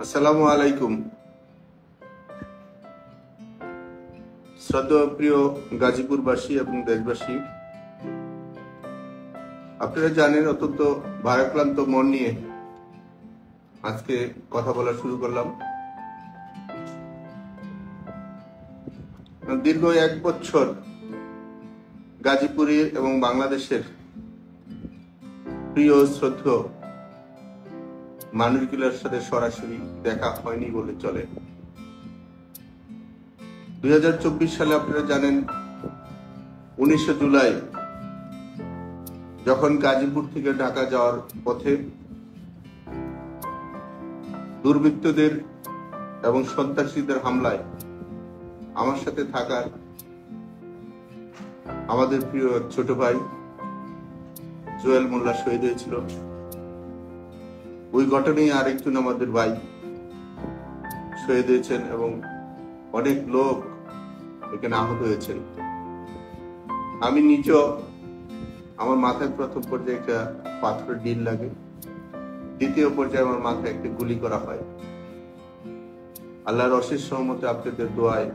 আসসালামু আলাইকুম। শ্রদ্ধেয় প্রিয় গাজীপুরবাসী এবং দেশবাসী, আপনারা জানেন অত্যন্ত ভারাক্রান্ত মন নিয়ে আজকে কথা বলা শুরু করলাম। দীর্ঘ 1 বছর গাজীপুরে এবং বাংলাদেশের প্রিয় শ্রদ্ধেয় মানুষগুলোর সাথে সরাসরি দেখা হয়নি বলে চলে। 2024 সালে আপনারা জানেন 19 জুলাই যখন গাজীপুর থেকে ঢাকা যাওয়ার পথে দুর্বৃত্তদের এবং সন্ত্রাসীদের হামলায় আমার সাথে থাকার আমাদের প্রিয় ছোট ভাই জুয়েল মোল্লা শহীদ হয়েছিল। ওই ঘটনায় আরেকজন আমাদের ভাই শহীদ হয়েছেন এবং অনেক লোক এখানে আহত হয়েছেন। আমি নিজেও, আমার মাথায় প্রথম পর্যায়ে একটা পাথরের ঢিল লাগে, দ্বিতীয় পর্যায়ে আমার মাথায় একটা গুলি করা হয়। আল্লাহর অশেষ সহমতে আপনাদের দোয়ায়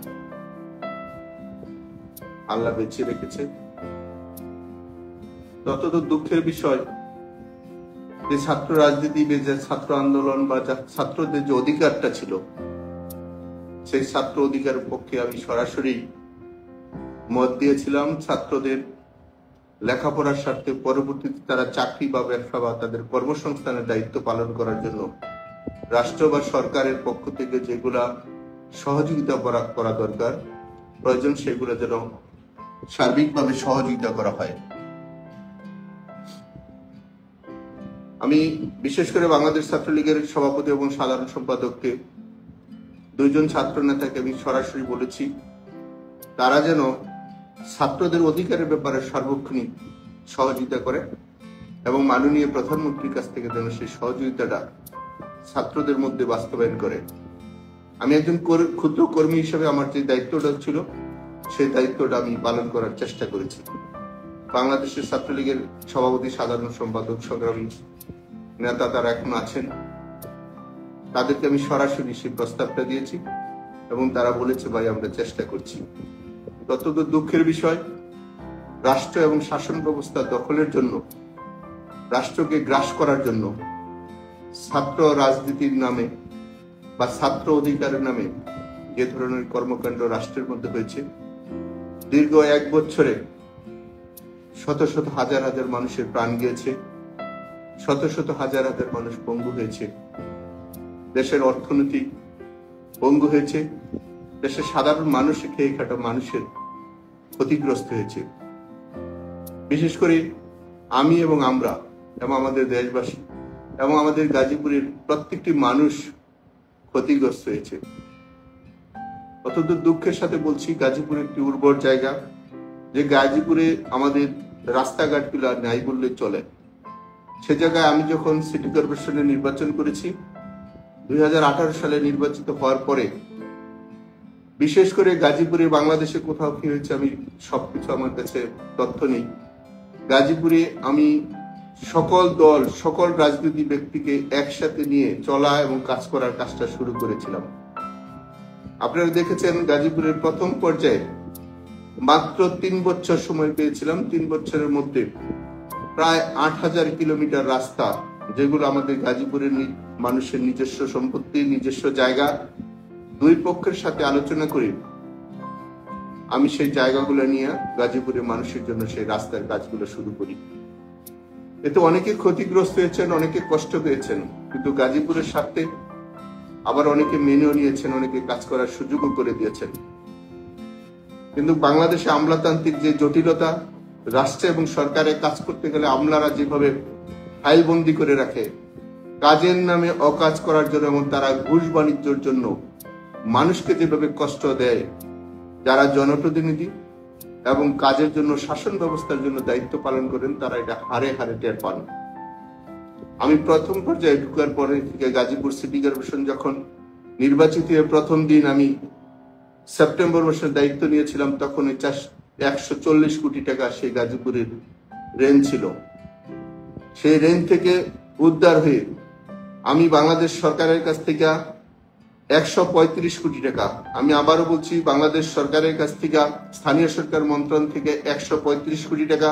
আল্লাহ বেঁচে রেখেছে। তত দুঃখের বিষয় যে ছাত্র রাজনীতি, যে ছাত্র আন্দোলন বা ছাত্রদের যে অধিকারটা ছিল, সেই ছাত্র অধিকারের পক্ষে আমি সরাসরি মত দিয়েছিলাম। ছাত্রদের লেখাপড়ার স্বার্থে পরবর্তীতে তারা চাকরি বা ব্যবসা বা তাদের কর্মসংস্থানের দায়িত্ব পালন করার জন্য রাষ্ট্র বা সরকারের পক্ষ থেকে যেগুলা সহযোগিতা করা দরকার প্রয়োজন, সেগুলো যেন সার্বিকভাবে সহযোগিতা করা হয়। আমি বিশেষ করে বাংলাদেশ ছাত্রলীগের সভাপতি এবং সাধারণ সম্পাদককে, দুইজন ছাত্র নেতাকে আমি সরাসরি বলেছি তারা যেন ছাত্রদের অধিকারের ব্যাপারে সার্বক্ষণিক সহযোগিতা করে এবং মাননীয় প্রধানমন্ত্রীর কাছ থেকে যেন সেই সহযোগিতাটা ছাত্রদের মধ্যে বাস্তবায়ন করে। আমি একজন ক্ষুদ্র কর্মী হিসেবে আমার যে দায়িত্বটা ছিল, সেই দায়িত্বটা আমি পালন করার চেষ্টা করেছি। বাংলাদেশের ছাত্রলীগের সভাপতি, সাধারণ সম্পাদক, সংগ্রামী নেতা তারা এখন আছেন, তাদেরকে আমি সরাসরি সেই প্রস্তাবটা দিয়েছি এবং তারা বলেছে ভাই আমরা চেষ্টা করছি। তত দুঃখের বিষয়, রাষ্ট্র এবং শাসন ব্যবস্থা দখলের জন্য, রাষ্ট্রকে গ্রাস করার জন্য ছাত্র রাজনীতির নামে বা ছাত্র অধিকারের নামে যে ধরনের কর্মকাণ্ড রাষ্ট্রের মধ্যে হয়েছে, দীর্ঘ 1 বছরে শত শত হাজার হাজার মানুষের প্রাণ গিয়েছে, শত শত হাজার হাজার মানুষ পঙ্গু হয়েছে, দেশের অর্থনীতি পঙ্গু হয়েছে, দেশের সাধারণ মানুষ, খেয়ে খাটা মানুষের ক্ষতিগ্রস্ত হয়েছে। বিশেষ করে আমি এবং আমরা এবং আমাদের দেশবাসী এবং আমাদের গাজীপুরের প্রত্যেকটি মানুষ ক্ষতিগ্রস্ত হয়েছে। অত্যন্ত দুঃখের সাথে বলছি, গাজীপুর একটি উর্বর জায়গা, যে গাজীপুরে আমাদের রাস্তাঘাটগুলো নাই বললে চলে। সে জায়গায় আমি যখন সিটি কর্পোরেশনে নির্বাচন করেছি 2018 সালে নির্বাচিত হওয়ার পরে, বিশেষ করে গাজীপুরে বাংলাদেশে কোথাও কি হয়েছে আমি সবকিছু আমার কাছে তথ্য নেই। গাজীপুরে আমি সকল দল, সকল রাজনীতি ব্যক্তিকে একসাথে নিয়ে চলা এবং কাজ করার কাজটা শুরু করেছিলাম। আপনারা দেখেছেন গাজীপুরের প্রথম পর্যায়ে মাত্র 3 বছর সময় পেয়েছিলাম। 3 বছরের মধ্যে প্রায় 8000 কিলোমিটার রাস্তা, যেগুলো আমাদের গাজীপুরের মানুষের নিজস্ব সম্পত্তি, নিজস্ব জায়গা, দুই পক্ষের সাথে আলোচনা করে আমি সেই জায়গাগুলো নিয়ে গাজীপুরের মানুষের জন্য সেই রাস্তার কাজগুলো শুরু করি। এতে অনেকে ক্ষতিগ্রস্ত হয়েছেন, অনেকে কষ্ট পেয়েছেন, কিন্তু গাজীপুরের স্বার্থে আবার অনেকে মেনেও নিয়েছেন, অনেকে কাজ করার সুযোগও করে দিয়েছেন। কিন্তু বাংলাদেশে আমলাতান্ত্রিক যে জটিলতা, রাষ্ট্র এবং সরকারে কাজ করতে গেলে আমলারা যেভাবে ফাইল বন্দি করে রাখে, কাজের নামে অকাজ করার জন্য এবং তারা ঘুষ বাণিজ্যের জন্য মানুষকে যেভাবে কষ্ট দেয়, যারা জনপ্রতিনিধি এবং কাজের জন্য শাসন ব্যবস্থার জন্য দায়িত্ব পালন করেন, তারা এটা হারে হারে টের পান। আমি প্রথম পর্যায়ে ঢুকার পরে থেকে গাজীপুর সিটি কর্পোরেশন যখন নির্বাচিত হয়ে প্রথম দিন আমি সেপ্টেম্বর মাসের দায়িত্ব নিয়েছিলাম, তখন 140 কোটি টাকা সেই গাজীপুরের ঋণ ছিল। সেই ঋণ থেকে উদ্ধার হয়ে আমি বাংলাদেশ সরকারের কাছ থেকে 135 কোটি টাকা, আমি আবারও বলছি, বাংলাদেশ সরকারের কাছ থেকে, স্থানীয় সরকার মন্ত্রণালয় থেকে 135 কোটি টাকা,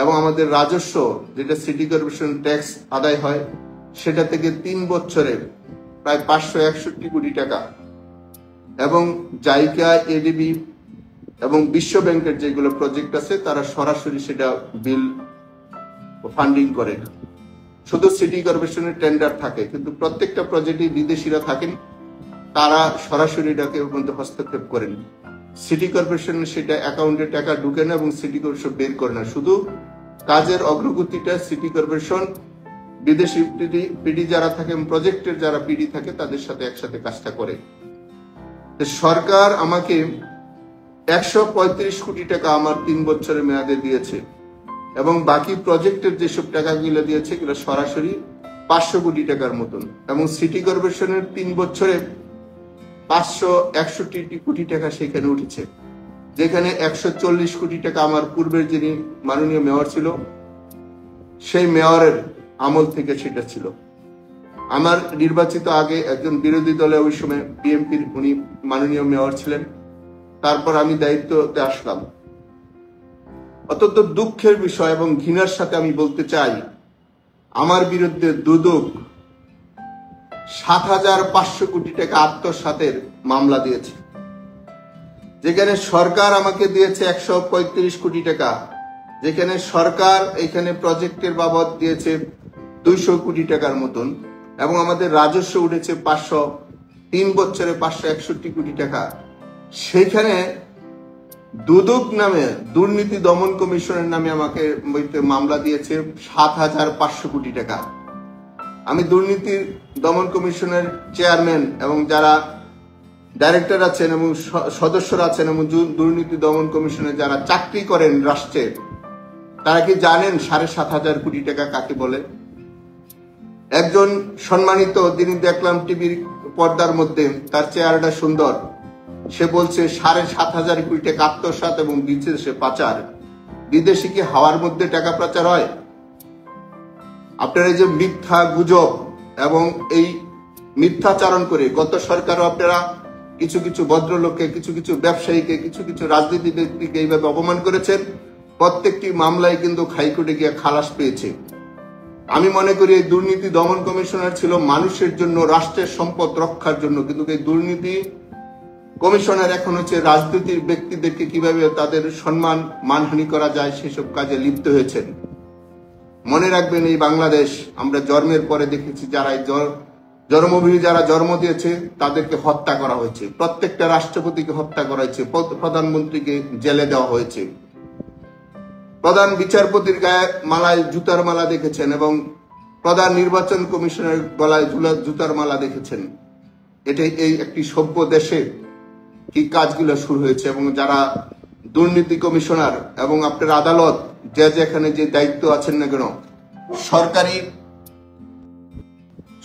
এবং আমাদের রাজস্ব যেটা সিটি কর্পোরেশন ট্যাক্স আদায় হয় সেটা থেকে 3 বছরে প্রায় 561 কোটি টাকা, এবং জাইকা, এডিবি এবং বিশ্ব ব্যাংকের যেগুলো প্রজেক্ট আছে তারা সরাসরি সেটা বিল ফান্ডিং করে। শুধু সিটি কর্পোরেশনের টেন্ডার থাকে, কিন্তু প্রত্যেকটা প্রজেক্টে বিদেশিরা থাকেন, তারা সরাসরি এটাকে মধ্যে হস্তক্ষেপ করেন। সিটি কর্পোরেশন সেটা অ্যাকাউন্টে টাকা ঢুকে না এবং সিটি কর্পোরেশন বের করে না, শুধু কাজের অগ্রগতিটা সিটি কর্পোরেশন বিদেশি পিডি যারা থাকেন, প্রজেক্টের যারা পিডি থাকে তাদের সাথে একসাথে কাজটা করে। সরকার আমাকে 135 কোটি টাকা আমার 3 বছরের মেয়াদে দিয়েছে, এবং বাকি প্রজেক্টের যেসব টাকাগুলো দিয়েছে এগুলো সরাসরি 500 কোটি টাকার মতন, এবং সিটি কর্পোরেশনের 3 বছরে 561 কোটি টাকা সেখানে উঠেছে, যেখানে 140 কোটি টাকা আমার পূর্বের যিনি মাননীয় মেয়র ছিল সেই মেয়রের আমল থেকে সেটা ছিল। আমার নির্বাচিত আগে একজন বিরোধী দলে ওই সময় বিএনপির উনি মাননীয় মেয়র ছিলেন, তারপর আমি দায়িত্বতে আসলাম। অত্যন্ত দুঃখের বিষয় এবং ঘৃণার সাথে আমি বলতে চাই, আমার বিরুদ্ধে দুদক 7,500 কোটি টাকা আত্মসাতের মামলা দিয়েছে, যেখানে সরকার আমাকে দিয়েছে 135 কোটি টাকা, যেখানে সরকার এখানে প্রজেক্টের বাবদ দিয়েছে 200 কোটি টাকার মতন, এবং আমাদের রাজস্ব উঠেছে 3 বছরে 561 কোটি টাকা। সেখানে দুদক নামে দুর্নীতি দমন কমিশনের নামে আমাকে মামলা দিয়েছে 7,500 কোটি টাকা। আমি দুর্নীতি দমন কমিশনের চেয়ারম্যান এবং যারা ডাইরেক্টর আছেন এবং সদস্যরা আছেন এবং দুর্নীতি দমন কমিশনে যারা চাকরি করেন রাষ্ট্রে, তারা কি জানেন 7,500 কোটি টাকা কাকে বলে? একজন সম্মানিত, যিনি দেখলাম টিভির পর্দার মধ্যে, তার চেহারাটা সুন্দর, সে বলছে 7,500 কোটি টাকা আত্মসাৎ এবং বিদেশে পাচার। বিদেশে কি হাওয়ার মধ্যে টাকা পাচার হয়? আপনারা এই যে মিথ্যা গুজব এবং এই মিথ্যাচারণ করে গত সরকারও আপনারা কিছু কিছু ভদ্রলোককে, কিছু কিছু ব্যবসায়ীকে, কিছু কিছু রাজনীতি ব্যক্তিকে এইভাবে অপমান করেছেন। প্রত্যেকটি মামলায় কিন্তু হাইকোর্টে গিয়ে খালাস পেয়েছে। আমি মনে করি এই দুর্নীতি দমন কমিশনার ছিল মানুষের জন্য, রাষ্ট্রের সম্পদ রক্ষার জন্য, কিন্তু এই দুর্নীতি কমিশনার এখন হচ্ছে রাজনীতির ব্যক্তিদেরকে কিভাবে তাদের সম্মান মানহানি করা যায় সেসব কাজে লিপ্ত হয়েছেন। মনে রাখবেন, এই বাংলাদেশ আমরা জন্মের পরে দেখেছি যারা জন্মভূমি যারা জন্ম দিয়েছে তাদেরকে হত্যা করা হয়েছে, প্রত্যেকটা রাষ্ট্রপতিকে হত্যা করা হয়েছে, প্রধানমন্ত্রীকে জেলে দেওয়া হয়েছে, প্রধান বিচারপতির গায়ে মালায় জুতার মালা দেখেছেন এবং প্রধান নির্বাচন কমিশনের গলায় জুতার মালা দেখেছেন। এটাই এই একটি সভ্য দেশে কি কাজগুলো শুরু হয়েছে। এবং যারা দুর্নীতি কমিশনার এবং আপনার আদালত যে যেখানে যে দায়িত্ব আছেন না কেন,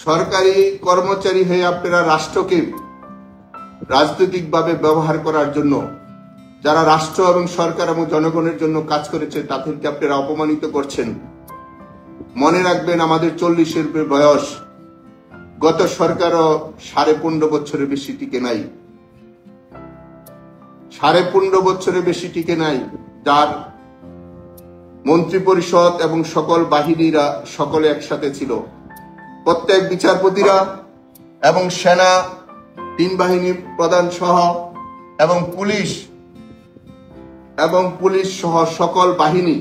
সরকারি কর্মচারী হয়ে আপনারা রাষ্ট্রকে রাজনৈতিকভাবে ব্যবহার করার জন্য, যারা রাষ্ট্র এবং সরকার এবং জনগণের জন্য কাজ করেছে তাদেরকে আপনারা অপমানিত করছেন। মনে রাখবেন, আমাদের 40-এর বয়স, গত সরকারও 15.5 বছরের বেশি টিকে নাই, 15.5 বছরের বেশি টিকে নাই, যার মন্ত্রী পরিষদ এবং সকল বাহিনীরা সকলে একসাথে ছিল। প্রত্যেক বিচারপতিরা এবং সেনা, 3 বাহিনীর প্রধান সহ এবং পুলিশ সহ সকল বাহিনী,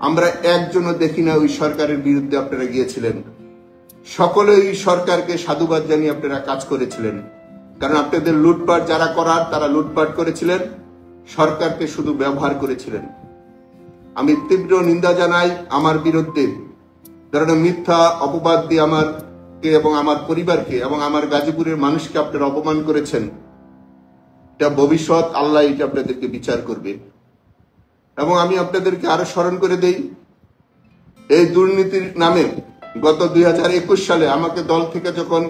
আমরা একজনও দেখি না ওই সরকারের বিরুদ্ধে আপনারা গিয়েছিলেন। সকলে ওই সরকারকে সাধুবাদ জানিয়ে আপনারা কাজ করেছিলেন, কারণ আপনাদের লুটপাট যারা করার তারা লুটপাট করেছিলেন, সরকারকে শুধু ব্যবহার করেছিলেন। আমি তীব্র নিন্দা জানাই আমার বিরুদ্ধে ধরনের মিথ্যা অপবাদ দিয়ে আমাকে এবং আমার পরিবারকে এবং আমার গাজীপুরের মানুষকে আপনারা অপমান করেছেন। এটা ভবিষ্যৎ আল্লাহ এটা আপনাদেরকে বিচার করবে। এবং আমি আপনাদেরকে আরো স্মরণ করে দেই, এই দুর্নীতির নামে গত 2021 সালে আমাকে দল থেকে যখন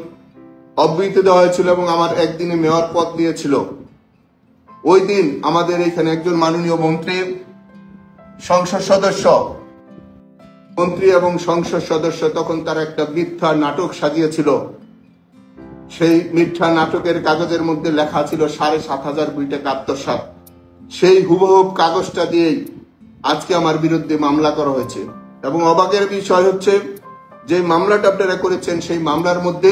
অব্যাহতি দেওয়া হয়েছিল এবং আমার একদিনে মেয়র পদ দিয়েছিল, ওই দিন আমাদের এখানে একজন মাননীয় মন্ত্রী, সংসদ সদস্য মন্ত্রী এবং সংসদ সদস্য তখন তারা একটা মিথ্যা নাটক সাজিয়েছিল। সেই মিথ্যা নাটকের কাগজের মধ্যে লেখা ছিল 7,500 কোটি টাকা আত্মসাৎ। সেই হুবহু কাগজটা দিয়েই আজকে আমার বিরুদ্ধে মামলা করা হয়েছে। এবং অবাকের বিষয় হচ্ছে যে মামলাটা আপনারা করেছেন, সেই মামলার মধ্যে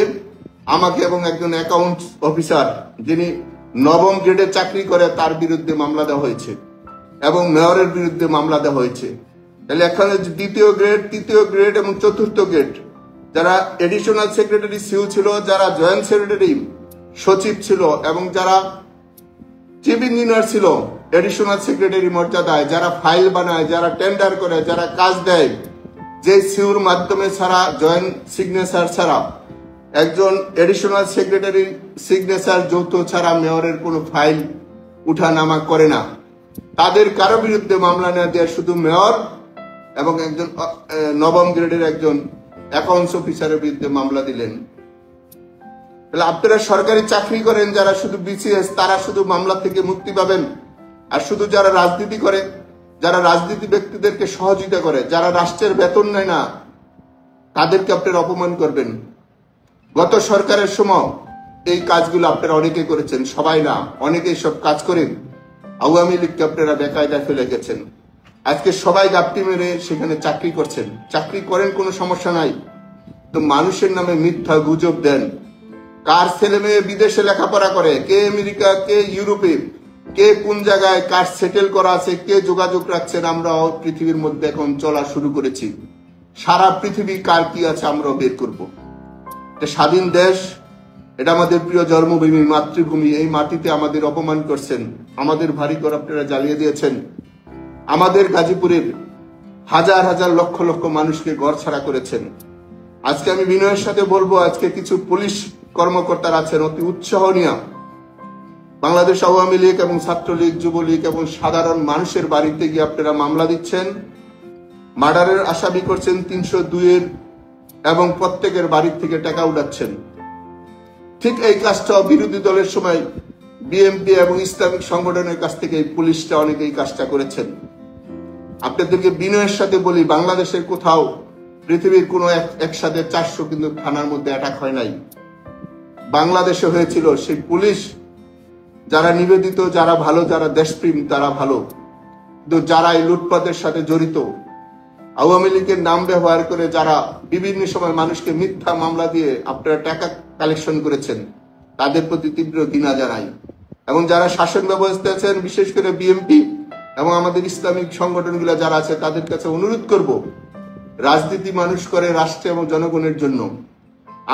আমাকে এবং একজন অ্যাকাউন্ট অফিসার যিনি 9ম গ্রেডে চাকরি করে তার বিরুদ্ধে মামলা দেওয়া হয়েছে এবং মেয়রের বিরুদ্ধে মামলা দেওয়া হয়েছে। তাহলে এখানে 2য় গ্রেড, 3য় গ্রেড এবং 4র্থ গ্রেড যারা এডিশনাল সেক্রেটারি সিইও ছিল, যারা জয়েন্ট সেক্রেটারি সচিব ছিল এবং যারা চিফ ইঞ্জিনিয়ার ছিল এডিশনাল সেক্রেটারি মর্যাদায়, যারা ফাইল বানায়, যারা টেন্ডার করে, যারা কাজ দেয়, যে সিইওর মাধ্যমে ছাড়া, জয়েন্ট সিগনেচার ছাড়া, একজন এডিশনাল সেক্রেটারি সিগনেচার যৌথ ছাড়া মেয়রের কোনো ফাইল উঠানামা করে না, তাদের কারো বিরুদ্ধে মামলা না দেওয়া শুধু মেয়র এবং একজন 9ম গ্রেডের একজন অ্যাকাউন্টস অফিসারের বিরুদ্ধে মামলা দিলেন। তাহলে আপনারা সরকারি চাকরি করেন যারা শুধু বিসিএস, তারা শুধু মামলা থেকে মুক্তি পাবেন, আর শুধু যারা রাজনীতি করে, যারা রাজনীতি ব্যক্তিদেরকে সহযোগিতা করে, যারা রাষ্ট্রের বেতন নেয় না, তাদেরকে আপনারা অপমান করবেন। গত সরকারের সময় এই কাজগুলো আপনারা অনেকে করেছেন, সবাই না, অনেকেই সব কাজ করেন। আওয়ামী লীগকে আপনারা বেকায়দায় ফেলে গেছেন। আজকে সবাই গাপ্তি মেরে সেখানে চাকরি করছেন। চাকরি করেন, কোনো সমস্যা নাই, তো মানুষের নামে মিথ্যা গুজব দেন। কার ছেলে মেয়ে বিদেশে লেখাপড়া করে, কে আমেরিকা, কে ইউরোপে, কে কোন জায়গায় কার সেটেল করা আছে, কে যোগাযোগ রাখছেন, আমরাও পৃথিবীর মধ্যে এখন চলা শুরু করেছি। সারা পৃথিবী কার কি আছে আমরাও বের করবো। এটা স্বাধীন দেশ, এটা আমাদের প্রিয় জন্মভূমি, মাতৃভূমি। এই মাটিতে আমাদের অপমান করছেন, আমাদের ভারী করে আপনারা জ্বালিয়ে দিয়েছেন। আমাদের গাজীপুরের হাজার হাজার লক্ষ লক্ষ মানুষকে ঘর ছাড়া করেছেন। আজকে আমি বিনয়ের সাথে বলবো, আজকে কিছু পুলিশ কর্মকর্তারা আছেন অতি উৎসাহ নিয়ে বাংলাদেশ আওয়ামী লীগ এবং ছাত্রলীগ, যুবলীগ এবং সাধারণ মানুষের বাড়িতে গিয়ে আপনারা মামলা দিচ্ছেন, মার্ডারের আসামি করছেন 302-এর এবং প্রত্যেকের বাড়ির থেকে টাকা উঠাচ্ছেন। ঠিক এই কাজটা বিরোধী দলের সময় বিএনপি এবং ইসলামিক সংগঠনের কাছ থেকে পুলিশটা অনেকে এই কাজটা করেছেন। আপনাদেরকে বিনয়ের সাথে বলি, বাংলাদেশের কোথাও পৃথিবীর কোনো একসাথে 400 কিন্তু থানার মধ্যে অ্যাটাক হয় নাই। বাংলাদেশে হয়েছিল। সেই পুলিশ যারা নিবেদিত, যারা ভালো, যারা দেশপ্রেম, তারা ভালো, কিন্তু যারা এই লুটপাটের সাথে জড়িত, আওয়ামী লীগের নাম ব্যবহার করে যারা বিভিন্ন সময় মানুষকে মিথ্যা মামলা দিয়ে আপনারা টাকা কালেকশন করেছেন, তাদের প্রতি তীব্র ঘৃণা জানাই। এবং যারা শাসন ব্যবস্থা আছেন, বিশেষ করে বিএনপি এবং আমাদের ইসলামিক সংগঠনগুলো যারা আছে, তাদের কাছে অনুরোধ করব, রাজনীতি মানুষ করে রাষ্ট্র এবং জনগণের জন্য।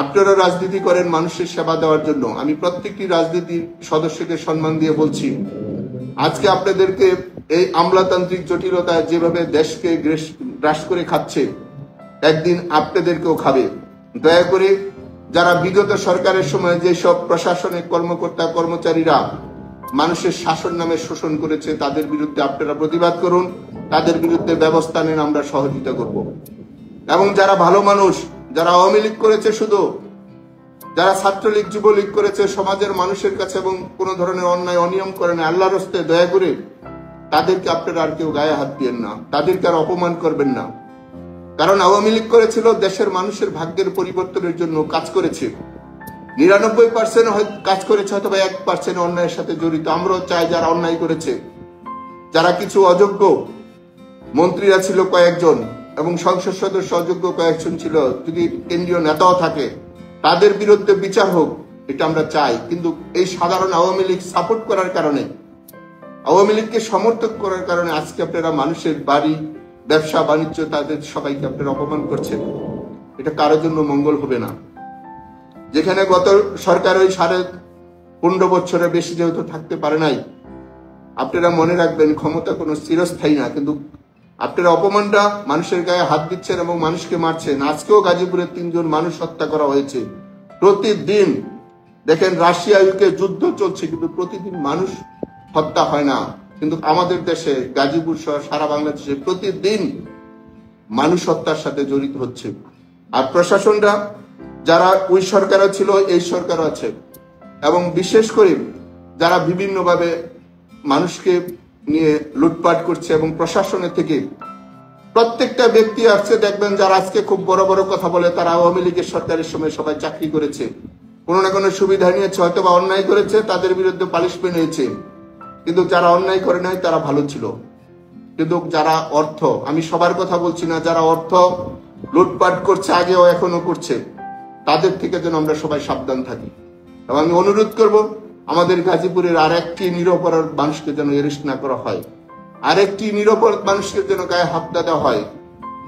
আপনারা রাজনীতি করেন মানুষের সেবা দেওয়ার জন্য। আমি প্রত্যেকটি রাজনীতির সদস্যকে সম্মান দিয়ে বলছি, আজকে আপনাদেরকে এই আমলাতান্ত্রিক জটিলতায় যেভাবে দেশকে গ্রাস করে খাচ্ছে, একদিন আপনাদেরকেও খাবে। দয়া করে যারা বিগত সরকারের সময় যেসব প্রশাসনিক কর্মকর্তা কর্মচারীরা মানুষের শাসন নামে শোষণ করেছে, তাদের বিরুদ্ধে আপনারা প্রতিবাদ করুন, তাদের বিরুদ্ধে ব্যবস্থা নেন, আমরা সহযোগিতা করব। এবং যারা ভালো মানুষ, যারা আওয়ামী লীগ করেছে শুধু, যারা ছাত্রলীগ যুবলীগ করেছে সমাজের মানুষের কাছে এবং কোন ধরনের অন্যায় অনিয়ম করে না, আল্লাহর হস্তে দয়া করে তাদেরকে আপনারা আর কেউ গায়ে হাত দিয়েন না, তাদেরকে আর অপমান করবেন না। কারণ আওয়ামী লীগ করেছিল দেশের মানুষের ভাগ্যের পরিবর্তনের জন্য কাজ করেছে। 99% কাজ করেছে, হয়তো 1% অন্যায়ের সাথে জড়িত। আমরাও চাই যারা অন্যায় করেছে, যারা কিছু অযোগ্য মন্ত্রীরা ছিল কয়েকজন এবং সংসদ সদস্য অযোগ্য কয়েকজন ছিল, যদি কেন্দ্রীয় নেতাও থাকে, তাদের বিরুদ্ধে বিচার হোক, এটা আমরা চাই। কিন্তু এই সাধারণ আওয়ামী লীগ সাপোর্ট করার কারণে, আওয়ামী লীগকে সমর্থন করার কারণে আজকে আপনারা মানুষের বাড়ি, ব্যবসা বাণিজ্য, তাদের সবাইকে আপনারা অপমান করছেন। এটা কারোর জন্য মঙ্গল হবে না। যেখানে গত সরকার ওই 15.5 বছরের বেশি যেহেতু থাকতে পারে নাই, আপনারা মনে রাখবেন ক্ষমতা কোনো চিরস্থায়ী না। কিন্তু আপনারা অপমানটা মানুষের গায়ে হাত দিচ্ছেন এবং মানুষকে মারছেন। আজকেও গাজীপুরে 3 জন মানুষ হত্যা করা হয়েছে। প্রতিদিন দেখেন রাশিয়া ইউকে যুদ্ধ চলছে, কিন্তু প্রতিদিন মানুষ হত্যা হয় না। কিন্তু আমাদের দেশে গাজীপুর সহ সারা বাংলাদেশে প্রতিদিন মানুষ হত্যার সাথে জড়িত হচ্ছে। আর প্রশাসনরা যারা ওই সরকারও ছিল, এই সরকারও আছে, এবং বিশেষ করে যারা বিভিন্নভাবে মানুষকে নিয়ে লুটপাট করছে এবং প্রশাসনের থেকে প্রত্যেকটা ব্যক্তি আসছে দেখবেন যারা আজকে খুব বড় বড় কথা বলে তারা আওয়ামী লীগের সরকারের সময় সবাই চাকরি করেছে, কোনো না কোনো সুবিধা নিয়েছে, হয়তো বা অন্যায় করেছে, তাদের বিরুদ্ধে পানিশমেন্ট হয়েছে। কিন্তু যারা অন্যায় করে নাই তারা ভালো ছিল। কিন্তু যারা অর্থ, আমি সবার কথা বলছি না, যারা অর্থ লুটপাট করছে আগেও এখনো করছে, তাদের থেকে যেন আমরা সবাই সাবধান থাকি। এবং আমি অনুরোধ করব আমাদের গাজীপুরের আর একটি নিরপরাধ মানুষকে যেন অ্যারেস্ট না করা হয়, আরেকটি নিরপরাধ মানুষকে যেন গায়ে হাত দেওয়া হয়।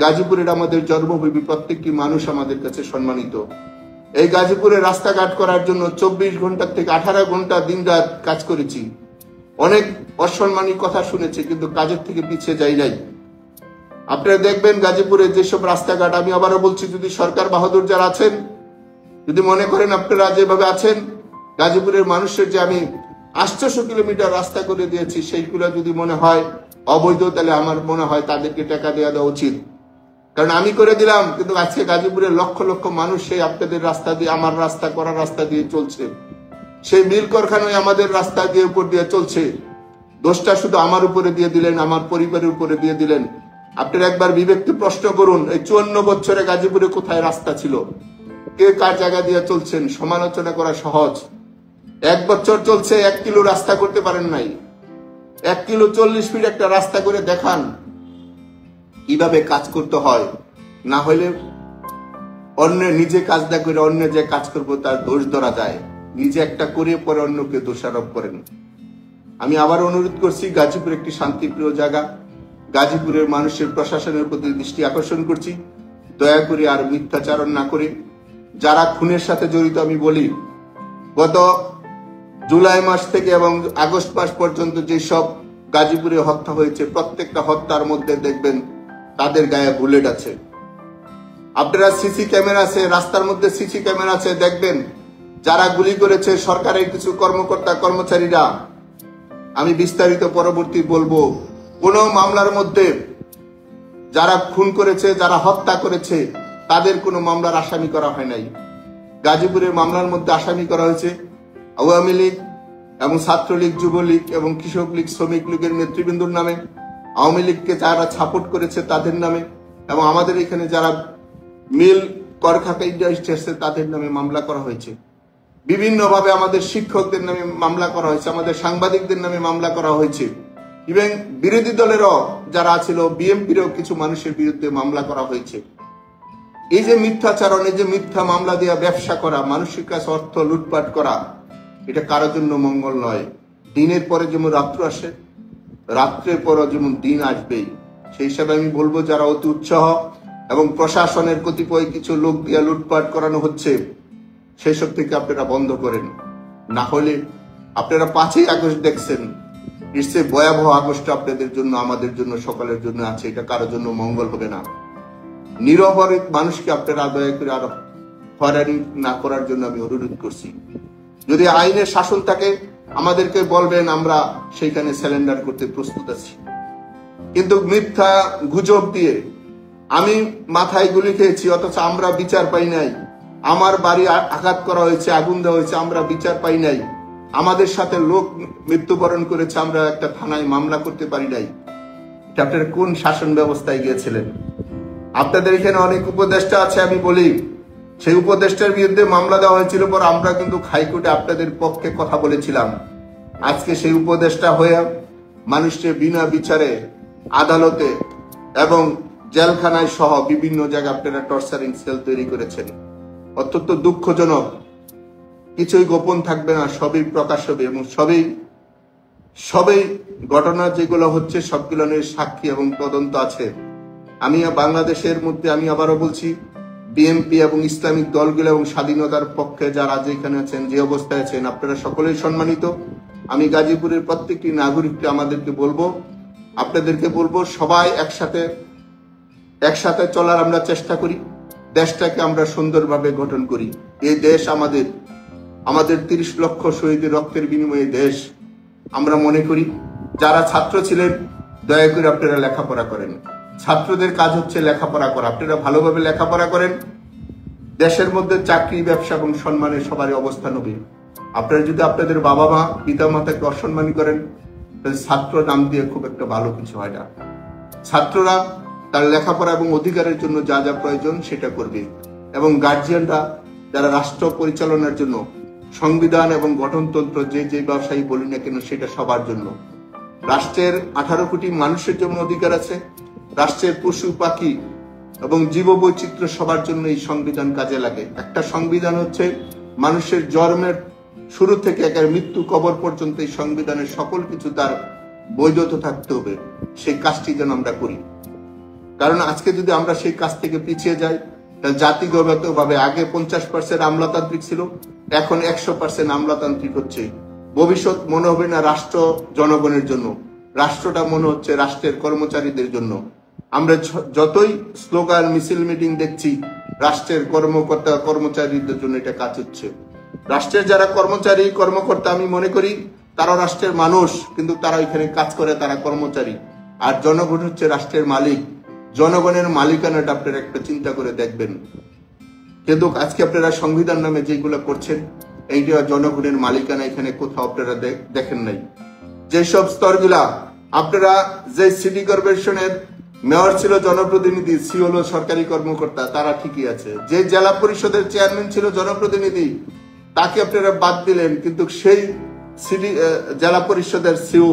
গাজীপুরের আমাদের জন্মভূমি, প্রত্যেকটি মানুষ আমাদের কাছে সম্মানিত। এই গাজীপুরে রাস্তাঘাট করার জন্য 24 ঘন্টা থেকে 18 ঘন্টা দিন রাত কাজ করেছি, অনেক অসম্মানী কথা শুনেছি, কিন্তু কাজের থেকে পিছিয়ে যাই নাই। আপনারা দেখবেন গাজীপুরে যেসব রাস্তাঘাট, আমি আবারও বলছি, যদি সরকার বাহাদুর যারা আছেন, যদি মনে করেন আপনারা যেভাবে আছেন গাজীপুরের মানুষের যে আমি 800 কিলোমিটার রাস্তা করে দিয়েছি, সেইগুলো যদি মনে হয় অবৈধ, তাহলে আমার মনে হয় তাদেরকে টাকা দেওয়া উচিত। কারণ আমি করে দিলাম, কিন্তু আজকে গাজীপুরের লক্ষ লক্ষ মানুষ সেই আপনাদের রাস্তা দিয়ে, আমার রাস্তা করা রাস্তা দিয়ে চলছে, সেই মিল কারখানায় আমাদের রাস্তা দিয়ে উপর দিয়ে চলছে। দোষটা শুধু আমার উপরে দিয়ে দিলেন, আমার পরিবারের উপরে দিয়ে দিলেন। আপনারা একবার বিবেককে প্রশ্ন করুন, এই 54 বছরে গাজীপুরে কোথায় রাস্তা ছিল, কে কার জায়গা দিয়ে চলছেন? সমালোচনা করা সহজ। 1 বছর চলছে 1 কিলো রাস্তা করতে পারেন নাই। 1 কিলো 40 ফিট একটা রাস্তা করে দেখান কিভাবে কাজ করতে হয়। না হলে অন্য নিজে কাজ না করে অন্য যে কাজ করবো তার দোষ ধরা যায়। নিজে একটা করে পরে অন্যকে দোষারোপ করেন। আমি আবার অনুরোধ করছি, গাজীপুর একটি শান্তিপ্রিয় জায়গা, গাজীপুরের মানুষের প্রশাসনের প্রতি দৃষ্টি আকর্ষণ করছি, দয়া করে আর মিথ্যাচারণ না করে যারা খুনের সাথে জড়িত, আমি বলি গত জুলাই মাস থেকে এবং আগস্ট মাস পর্যন্ত যেসব গাজীপুরে হত্যা হয়েছে, প্রত্যেকটা হত্যার মধ্যে দেখবেন তাদের গায়ে বুলেট আছে। আপনারা সিসি ক্যামেরা আছে, রাস্তার মধ্যে সিসি ক্যামেরা আছে, দেখবেন যারা গুলি করেছে সরকারের কিছু কর্মকর্তা কর্মচারীরা। আমি বিস্তারিত পরবর্তী বলবো। কোন মামলার মধ্যে যারা খুন করেছে, যারা হত্যা করেছে, তাদের কোনো মামলার আসামি করা হয় নাই। গাজীপুরের মামলার মধ্যে আসামি করা হয়েছে আওয়ামী লীগ এবং ছাত্রলীগ, যুবলীগ এবং কৃষক লীগ, শ্রমিক লীগের নেতৃবৃন্দর নামে, আওয়ামী লীগকে যারা সাপোর্ট করেছে তাদের নামে, এবং আমাদের এখানে যারা মিল করখাতা ইন্ডাস্ট্রি আছে তাদের নামে মামলা করা হয়েছে। বিভিন্নভাবে আমাদের শিক্ষকদের নামে মামলা করা হয়েছে, আমাদের সাংবাদিকদের নামে মামলা করা হয়েছে। ইভেন বিরোধী দলেরও যারা ছিল, বিএনপিরও কিছু মানুষের বিরুদ্ধে মামলা করা হয়েছে। এই যে মিথ্যাচারণ, এই যে মিথ্যা মামলা দেওয়া, ব্যবসা করা, মানুষের কাছে অর্থ লুটপাট করা, এটা কারোর জন্য মঙ্গল নয়। দিনের পরে যেমন রাত্র আসে, রাত্রের পরও যেমন দিন আসবেই। সেই হিসাবে আমি বলবো, যারা অতি উৎসাহ এবং প্রশাসনের কতিপয় কিছু লোক দিয়ে লুটপাট করানো হচ্ছে, সেই সব থেকে আপনারা বন্ধ করেন। না হলে আপনারা 5ই আগস্ট দেখছেন, এর চেয়ে ভয়াবহ আগস্ট আপনাদের জন্য, আমাদের জন্য, সকলের জন্য আছে। এটা কারোর জন্য মঙ্গল হবে না। নিরপরাধ মানুষকে আপনারা দয়া করে আর হয়রানি না করার জন্য আমি অনুরোধ করছি। যদি আইনের শাসন থাকে আমাদেরকে বলবেন, আমরা সেইখানে স্যালেন্ডার করতে প্রস্তুত আছি। কিন্তু মিথ্যা গুজব দিয়ে আমি মাথায় গুলি খেয়েছি, অথচ আমরা বিচার পাই নাই। আমার বাড়ি আঘাত করা হয়েছে, আগুন দেওয়া হয়েছে, আমরা বিচার পাই নাই। আমাদের সাথে লোক মৃত্যুবরণ করেছে, আমরা একটা থানায় মামলা করতে পারি নাই। এটা আপনারা কোন শাসন ব্যবস্থায় গিয়েছিলেন? আপনাদের এখানে অনেক উপদেষ্টা আছে, আমি বলি সেই উপদেষ্টার বিরুদ্ধে মামলা দেওয়া হয়েছিল, পর আমরা কিন্তু হাইকোর্টে আপনাদের পক্ষে কথা বলেছিলাম। আজকে সেই উপদেষ্টা হয়ে মানুষকে বিনা বিচারে আদালতে এবং জেলখানায় সহ বিভিন্ন জায়গায় আপনারা টর্চারিং সেল তৈরি করেছেন। অত্যন্ত দুঃখজনক। কিছুই গোপন থাকবে না, সবই প্রকাশ হবে এবং সবই ঘটনা যেগুলো হচ্ছে সবগুলো নিয়ে সাক্ষী এবং তদন্ত আছে। আমি বাংলাদেশের মধ্যে, আমি আবারও বলছি, বিএনপি এবং ইসলামিক দলগুলো এবং স্বাধীনতার পক্ষে যারা যেখানে আছেন, যে অবস্থায় আছেন, আপনারা সকলেই সম্মানিত। আমি গাজীপুরের প্রত্যেকটি নাগরিককে আমাদেরকে বলবো, আপনাদেরকে বলবো, সবাই একসাথে চলার আমরা চেষ্টা করি। দেশটাকে আমরা সুন্দরভাবে গঠন করি। এই দেশ আমাদের 30 লক্ষ শহীদের রক্তের বিনিময়ে দেশ। আমরা মনে করি যারা ছাত্র ছিলেন, দয়া করে আপনারা লেখাপড়া করেন। ছাত্রদের কাজ হচ্ছে লেখাপড়া করা। আপনারা ভালোভাবে লেখাপড়া করেন, দেশের মধ্যে চাকরি, ব্যবসা এবং সম্মানের সবারই অবস্থান হবে। আপনারা যদি আপনাদের বাবা মা, পিতা মাতাকে অসম্মান করেন, তাহলে ছাত্র নাম দিয়ে খুব একটা ভালো কিছু হয় না। ছাত্ররা তার লেখাপড়া এবং অধিকারের জন্য যা যা প্রয়োজন সেটা করবে। এবং গার্জিয়ানরা যারা রাষ্ট্র পরিচালনার জন্য সংবিধান এবং গঠনতন্ত্র যে ব্যবসায়ী বলি না কেন সেটা সবার জন্য। রাষ্ট্রের 18 কোটি মানুষের জন্য অধিকার আছে, রাষ্ট্রের পশু পাখি এবং জীববৈচিত্র্য সবার জন্য এই সংবিধান কাজে লাগে। একটা সংবিধান হচ্ছে মানুষের জন্মের শুরু থেকে একের মৃত্যু কবর পর্যন্ত এই সংবিধানের সকল কিছু তার বৈধতা থাকতে হবে। সেই কাজটি যেন আমরা করি, কারণ আজকে যদি আমরা সেই কাজ থেকে পিছিয়ে যাই তাহলে জাতিগতভাবে আগে 50% আমলাতান্ত্রিক ছিল, এখন 100% আমলাতান্ত্রিক হচ্ছে। ভবিষ্যৎ মনে হবে না রাষ্ট্র জনগণের জন্য, রাষ্ট্রটা মনে হচ্ছে রাষ্ট্রের কর্মচারীদের জন্য। আমরা যতই স্লোগান মিছিল মিটিং দেখছি রাষ্ট্রের কর্মকর্তা কর্মচারীদের জন্য এটা কাজ হচ্ছে। রাষ্ট্রের যারা কর্মচারী কর্মকর্তা আমি মনে করি তারা রাষ্ট্রের মানুষ, কিন্তু তারা এখানে কাজ করে, তারা কর্মচারী। আর জনগণ হচ্ছে রাষ্ট্রের মালিক। জনগণের মালিকানাটা আপনারা একটা চিন্তা করে দেখবেন। কিন্তু আজকে আপনারা সংবিধান নামে যেগুলো করছেন এইটা জনগণের মালিকানা এখানে কোথাও আপনারা দেখেন নাই। যেসব স্তরগুলা আপনারা, যে সিটি কর্পোরেশনের মেয়র ছিল জনপ্রতিনিধি, সি হলো সরকারি কর্মকর্তা, তারা ঠিকই আছে। যে জেলা পরিষদের চেয়ারম্যান ছিল জনপ্রতিনিধি তাকে আপনারা বাদ দিলেন, কিন্তু সেই সিটি জেলা পরিষদের সিও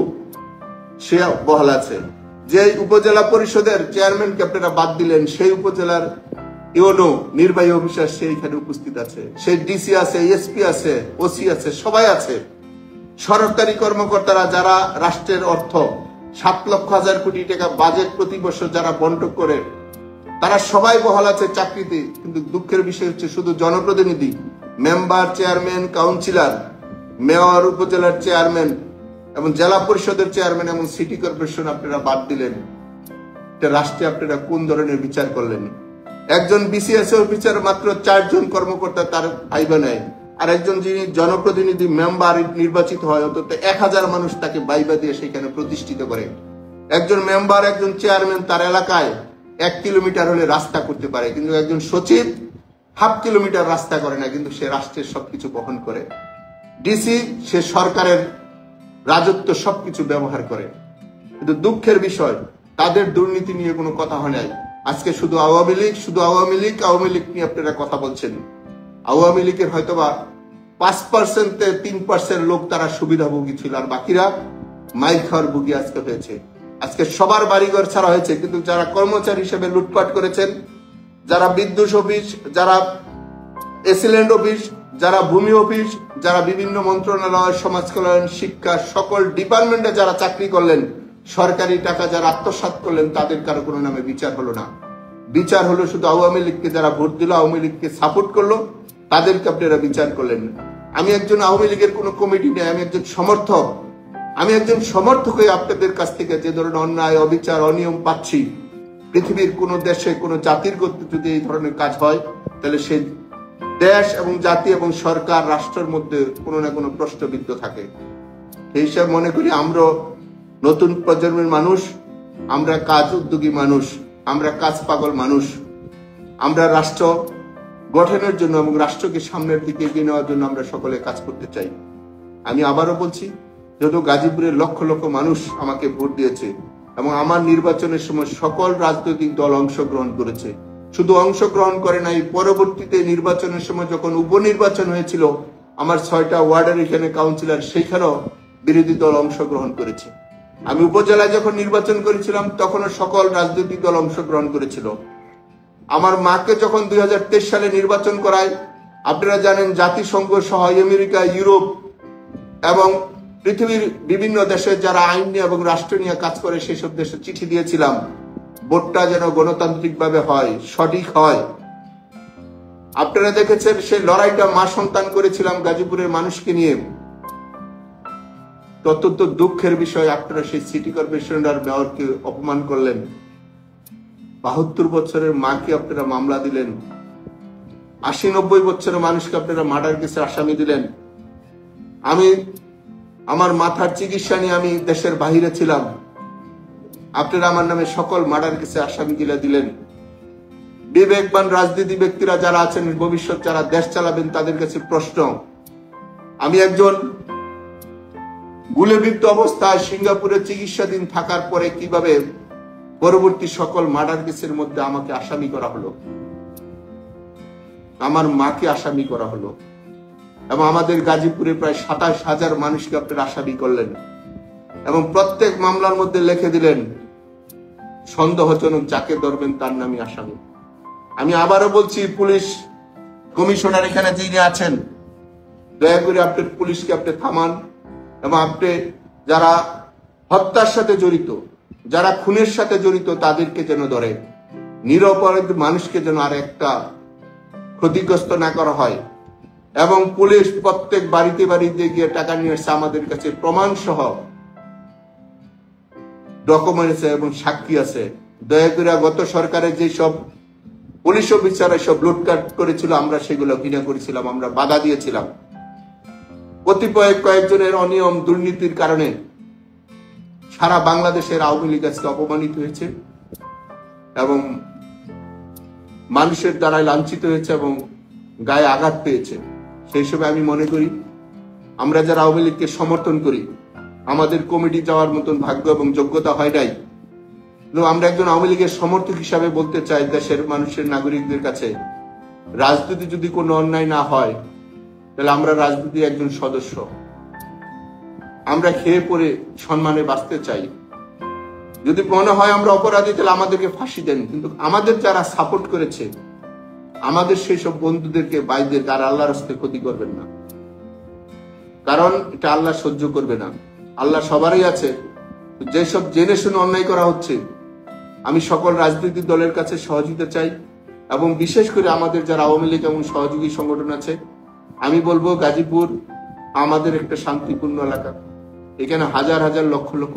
সে বহাল আছে। যে উপজেলা পরিষদের চেয়ারম্যানকে আপনারা বাদ দিলেন সেই উপজেলার ইউনো নির্বাহী অফিসার সে এখানে উপস্থিত আছে, সেই ডিসি আছে, এসপি আছে, ওসি আছে, সবাই আছে। সরকারি কর্মকর্তারা যারা রাষ্ট্রের অর্থ 7,00,000 কোটি টাকা বাজেট প্রতি বছর যারা বন্টন করে তারা সবাই বহাল আছে চাকরিতে। কিন্তু দুঃখের বিষয় হচ্ছে শুধু জনপ্রতিনিধি, মেম্বার, চেয়ারম্যান, কাউন্সিলর, মেয়র, উপজেলার চেয়ারম্যান এবং জেলা পরিষদের চেয়ারম্যান এবং সিটি কর্পোরেশন আপনারা বাদ দিলেন। রাষ্ট্রে আপনারা কোন ধরনের বিচার করলেন? একজন বিসিএস অফিসার মাত্র 4 জন কর্মকর্তা তার ভাইবা নেয়, আর একজন যিনি জনপ্রতিনিধি মেম্বার নির্বাচিত হয় অন্তত 1000 মানুষ তাকে ভাইবা দিয়ে সেখানে প্রতিষ্ঠিত করে। একজন মেম্বার, একজন চেয়ারম্যান তার এলাকায় 1 কিলোমিটার হলে রাস্তা করতে পারে, কিন্তু একজন সচিব 1/2 কিলোমিটার রাস্তা করে না, কিন্তু সে রাষ্ট্রের সবকিছু বহন করে। ডিসি সে সরকারের রাজত্ব সবকিছু ব্যবহার করে। কিন্তু দুঃখের বিষয় তাদের দুর্নীতি নিয়ে কোনো কথা হয় নাই। আজকে শুধু আওয়ামী লীগ নিয়ে আপনারা কথা বলছেন। আওয়ামী লীগের হয়তোবা 5% 3% লোক তারা সুবিধাভোগী ছিল, আর বাকিরা মাইর খাওয়ার ভোগী আজকে হয়েছে। আজকে সবার বাড়িঘর ছাড়া হয়েছে, কিন্তু যারা কর্মচারী হিসেবে লুটপাট করেছেন, যারা বিদ্যুৎ অফিস, যারা এসিল্যান্ড অফিস, যারা ভূমি অফিস, যারা বিভিন্ন মন্ত্রণালয়, সমাজ কল্যাণ, শিক্ষা, সকল ডিপার্টমেন্টে যারা চাকরি করলেন, সরকারি টাকা যারা আত্মসাৎ করলেন, তাদের কারো কোনো নামে বিচার হলো না। বিচার হলো শুধু আওয়ামী লীগকে যারা ভোট দিল, আওয়ামী লীগকে সাপোর্ট করলো, তাদেরকে আপনারা বিচার করলেন। আমি একজন আওয়ামী লীগের কোনো কমিটি নেই, আমি একজন সমর্থক। আমি একজন সমর্থক হয়ে আপনাদের কাছ থেকে যে ধরনের অন্যায়, অবিচার, অনিয়ম পাচ্ছি, পৃথিবীর কোন দেশে কোন জাতির গতিতে যদি এই ধরনের কাজ হয় তাহলে সেই দেশ এবং জাতি এবং সরকার রাষ্ট্রের মধ্যে কোনো না কোনো প্রশ্নবিদ্ধ থাকে। সেই হিসাবে মনে করি আমরা নতুন প্রজন্মের মানুষ, আমরা কাজ উদ্যোগী মানুষ, আমরা কাজ পাগল মানুষ। আমরা রাষ্ট্র গঠনের জন্য এবং রাষ্ট্রকে সামনের দিকে এগিয়ে নেওয়ার জন্য আমরা সকলে কাজ করতে চাই। আমি আবারও বলছি, যেহেতু গাজীপুরের লক্ষ লক্ষ মানুষ আমাকে ভোট দিয়েছে এবং আমার নির্বাচনের সময় সকল রাজনৈতিক দল অংশগ্রহণ করেছে, শুধু অংশগ্রহণ করে নাই, পরবর্তীতে নির্বাচনের সময় যখন উপনির্বাচন হয়েছিল আমার 6টা ওয়ার্ডের এখানে কাউন্সিলর, সেইখানেও বিরোধী দল অংশগ্রহণ করেছে। আমি উপজেলায় যখন নির্বাচন করেছিলাম তখনও সকল রাজনৈতিক দল অংশগ্রহণ করেছিল। আমার মাকে যখন 2023 সালে নির্বাচন করায়, আপনারা জানেন জাতিসংঘ সহ আমেরিকা, ইউরোপ এবং পৃথিবীর বিভিন্ন দেশে যারা আইন নিয়ে এবং রাষ্ট্র নিয়ে কাজ করে সেসব দেশে চিঠি দিয়েছিলাম ভোটটা যেন গণতান্ত্রিক ভাবে হয়, সঠিক হয়। আপনারা দেখেছেন সেই লড়াইটা মা সন্তান করেছিলাম গাজীপুরের মানুষকে নিয়ে। অত্যন্ত দুঃখের বিষয় আপনারা সেই সিটি কর্পোরেশনের মেয়রকে অপমান করলেন। 72 বছরের মাকে আপনারা মামলা দিলেন। 80-90 বছরের মানুষকে আপনারা মার্ডার কেসে আসামি দিলেন। আমি আমার মাথার চিকিৎসা নিয়ে আমি দেশের বাহিরে ছিলাম, আপনারা আমার নামে সকল মার্ডার কেসে আসামি দিলেন। বিবেকবান রাজনীতি ব্যক্তিরা যারা আছেন, ভবিষ্যৎ যারা দেশ চালাবেন, তাদের কাছে প্রশ্ন, আমি একজন গুলিবিদ্ধ অবস্থায় সিঙ্গাপুরে চিকিৎসাধীন থাকার পরে কিভাবে পরবর্তী সকল মার্ডার কেসের মধ্যে আমাকে আসামি করা হলো, আমার মাকে আসামি করা হলো, এবং আমাদের গাজীপুরে প্রায় 27,000 মানুষকে আপনারা আসামি করলেন, এবং প্রত্যেক মামলার মধ্যে লিখে দিলেন সন্দেহজনক যাকে ধরবেন তার নামই আসামি। আমি আবারও বলছি, পুলিশ কমিশনার এখানে যিনি আছেন, দয়া করে আপনার পুলিশকে আপনি থামান, এবং আপনি যারা হত্যার সাথে জড়িত, যারা খুনের সাথে জড়িত তাদেরকে যেন ধরে, নিরপরাধ মানুষকে যেন আর একটা ক্ষতিগ্রস্ত না করা হয়। এবং পুলিশ প্রত্যেক বাড়িতে বাড়িতে গিয়ে টাকা নিয়ে আসছে, আমাদের কাছে প্রমাণ সহ ডকুমেন্টস এবং সাক্ষী আছে। দয়া করে গত সরকারের যেসব পুলিশ অফিসার সব লুটপাট করেছিল, আমরা সেগুলো ঘৃণা করেছিলাম, আমরা বাধা দিয়েছিলাম। কয়েকজনের অনিয়ম দুর্নীতির কারণে সারা বাংলাদেশের আওয়ামী লীগ আজকে অপমানিত হয়েছে এবং মানুষের দ্বারাই লাঞ্ছিত হয়েছে এবং গায়ে আঘাত পেয়েছে। সেই হিসেবে আমি মনে করি, আমরা যারা আওয়ামী লীগকে সমর্থন করি, আমাদের কমিটি যাওয়ার মতন ভাগ্য এবং যোগ্যতা হয় নাই, আমরা একজন আওয়ামী লীগের সমর্থক হিসাবে বলতে চাই দেশের মানুষের নাগরিকদের কাছে, রাজনীতি যদি কোনো অন্যায় না হয় তাহলে আমরা রাজনীতির একজন সদস্য, আমরা খেয়ে পরে সম্মানে বাঁচতে চাই। যদি মনে হয় আমরা অপরাধী তাহলে আমাদেরকে ফাঁসি দেন, কিন্তু আমাদের যারা সাপোর্ট করেছে, আমাদের সেই সব বন্ধুদেরকে বাইদের আর আল্লাহর রাস্তে ক্ষতি করবেন না, কারণ এটা আল্লাহ সহ্য করবে না। আল্লাহ সবারই আছে, যেসব জেনে শুনে অন্যায় করা হচ্ছে, আমি সকল রাজনৈতিক দলের কাছে সহযোগিতা চাই, এবং বিশেষ করে আমাদের যারা আওয়ামী লীগ এবং সহযোগী সংগঠন আছে, আমি বলবো গাজীপুর আমাদের একটা শান্তিপূর্ণ এলাকা। এখানে হাজার হাজার লক্ষ লক্ষ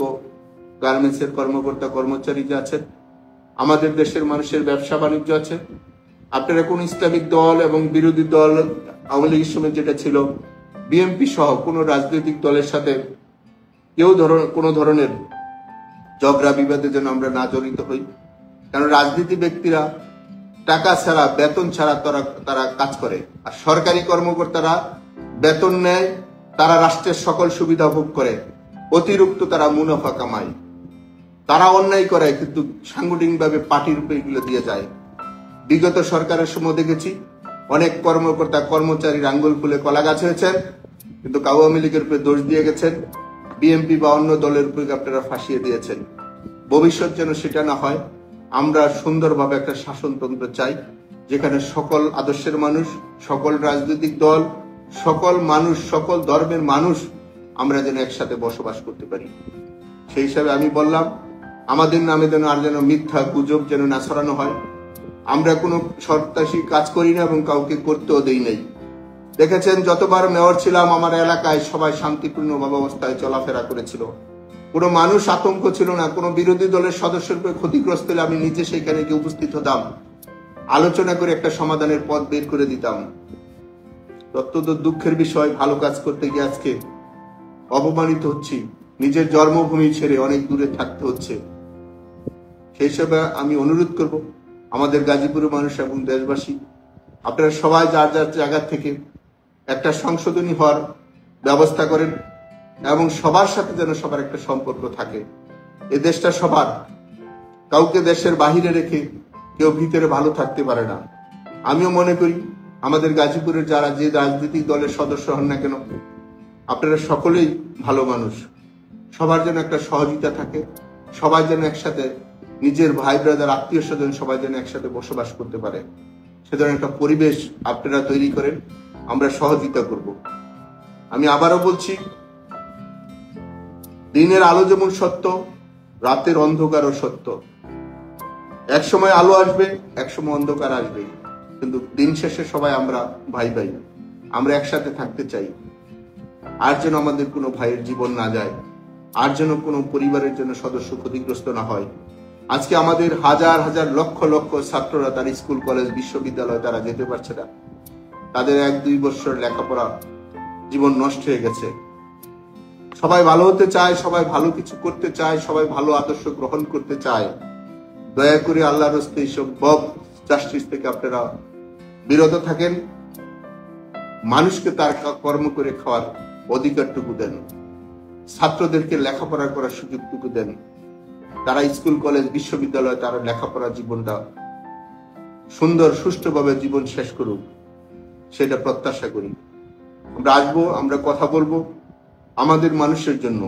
গার্মেন্টসের কর্মকর্তা কর্মচারী যে আছেন, আমাদের দেশের মানুষের ব্যবসা বাণিজ্য আছে। আপনারা কোন ইসলামিক দল এবং বিরোধী দল, আওয়ামী লীগের সময় যেটা ছিল, বিএনপি সহ কোন রাজনৈতিক দলের সাথে কেউ কোনো ধরনের ঝগড়া বিবাদে যেন আমরা না জড়িত হই, কারণ রাজনীতি ব্যক্তিরা টাকা ছাড়া, বেতন ছাড়া তারা কাজ করে, আর সরকারি কর্মকর্তারা বেতন নেয়, তারা রাষ্ট্রের সকল সুবিধা ভোগ করে, অতিরিক্ত তারা মুনাফা কামায়, তারা অন্যায় করে কিন্তু সাংগঠনিকভাবে পার্টির রূপে এগুলো দিয়ে যায়। বিগত সরকারের সময় দেখেছি অনেক কর্মকর্তা কর্মচারী আঙ্গুল ফুলে কলা গাছ হয়েছেন, কিন্তু আওয়ামী লীগের উপরে দোষ দিয়ে গেছেন, বিএনপি বা অন্য দলের উপরে আপনারা ফাঁসিয়ে দিয়েছেন। ভবিষ্যৎ যেন সেটা না হয়। আমরা সুন্দরভাবে একটা শাসনতন্ত্র চাই, যেখানে সকল আদর্শের মানুষ, সকল রাজনৈতিক দল, সকল মানুষ, সকল ধর্মের মানুষ আমরা যেন একসাথে বসবাস করতে পারি। সেই হিসাবে আমি বললাম, আমাদের নামে যেন আর যেন মিথ্যা গুজব যেন না ছড়ানো হয়। আমরা কোনো সন্ত্রাসী কাজ করি না এবং কাউকে করতেও দেই নাই। দেখেছেন যতবার মেয়র ছিলাম আমার এলাকায় সবাই শান্তিপূর্ণ অবস্থায় চলাফেরা করেছিল, কোনো মানুষ আতঙ্ক ছিল না। কোনো বিরোধী দলের সদস্যের উপরে ক্ষতিগ্রস্ত হলে আমি নিজে সেখানে গিয়ে উপস্থিত হতাম, আলোচনা করে একটা সমাধানের পথ বের করে দিতাম। অত্যন্ত দুঃখের বিষয়, ভালো কাজ করতে গিয়ে আজকে অপমানিত হচ্ছি, নিজের জন্মভূমি ছেড়ে অনেক দূরে থাকতে হচ্ছে। সেই হিসাবে আমি অনুরোধ করব আমাদের গাজীপুরের মানুষ এবং দেশবাসী, আপনারা সবাই যার যার জায়গা থেকে একটা সংশোধনী হওয়ার ব্যবস্থা করেন, এবং সবার সাথে যেন সবার একটা সম্পর্ক থাকে। এই দেশটা সবার, কাউকে দেশের বাহিরে রেখে কেউ ভিতরে ভালো থাকতে পারে না। আমিও মনে করি আমাদের গাজীপুরের যারা যে রাজনৈতিক দলের সদস্য হন না কেন, আপনারা সকলেই ভালো মানুষ, সবার যেন একটা সহযোগিতা থাকে, সবাই যেন একসাথে নিজের ভাই ব্রাদার আত্মীয় স্বজন সবাই যেন একসাথে বসবাস করতে পারে, সে ধরনের একটা পরিবেশ আপনারা তৈরি করেন, আমরা সহযোগিতা করব। আমি আবারও বলছি, দিনের আলো যেমন সত্য, রাতের অন্ধকারও সত্য। এক সময় আলো আসবে, এক সময় অন্ধকার আসবে, কিন্তু দিন শেষে সবাই আমরা ভাই ভাই, আমরা একসাথে থাকতে চাই। আর যেন আমাদের কোনো ভাইয়ের জীবন না যায়, আর যেন কোনো পরিবারের জন্য সদস্য ক্ষতিগ্রস্ত না হয়। আজকে আমাদের হাজার হাজার লক্ষ লক্ষ ছাত্ররা তার স্কুল কলেজ বিশ্ববিদ্যালয় তারা যেতে পারছে না, তাদের 1-2 বছর লেখাপড়া জীবন নষ্ট হয়ে গেছে। সবাই ভালো হতে চায়, সবাই ভালো কিছু করতে চায়, সবাই ভালো আদর্শ গ্রহণ করতে চায়। দয়া করে আল্লাহর রাস্তায় এইসব বব জাস্টিস থেকে আপনারা বিরত থাকেন। মানুষকে তার কর্ম করে খাওয়ার অধিকারটুকু দেন, ছাত্রদেরকে লেখাপড়া করার সুযোগটুকু দেন, তারা স্কুল কলেজ বিশ্ববিদ্যালয়ে তারা লেখাপড়া জীবনটা সুন্দর সুষ্ঠুভাবে জীবন শেষ করুক, সেটা প্রত্যাশা করি। আমরা আসবো, আমরা কথা বলবো আমাদের মানুষের জন্য।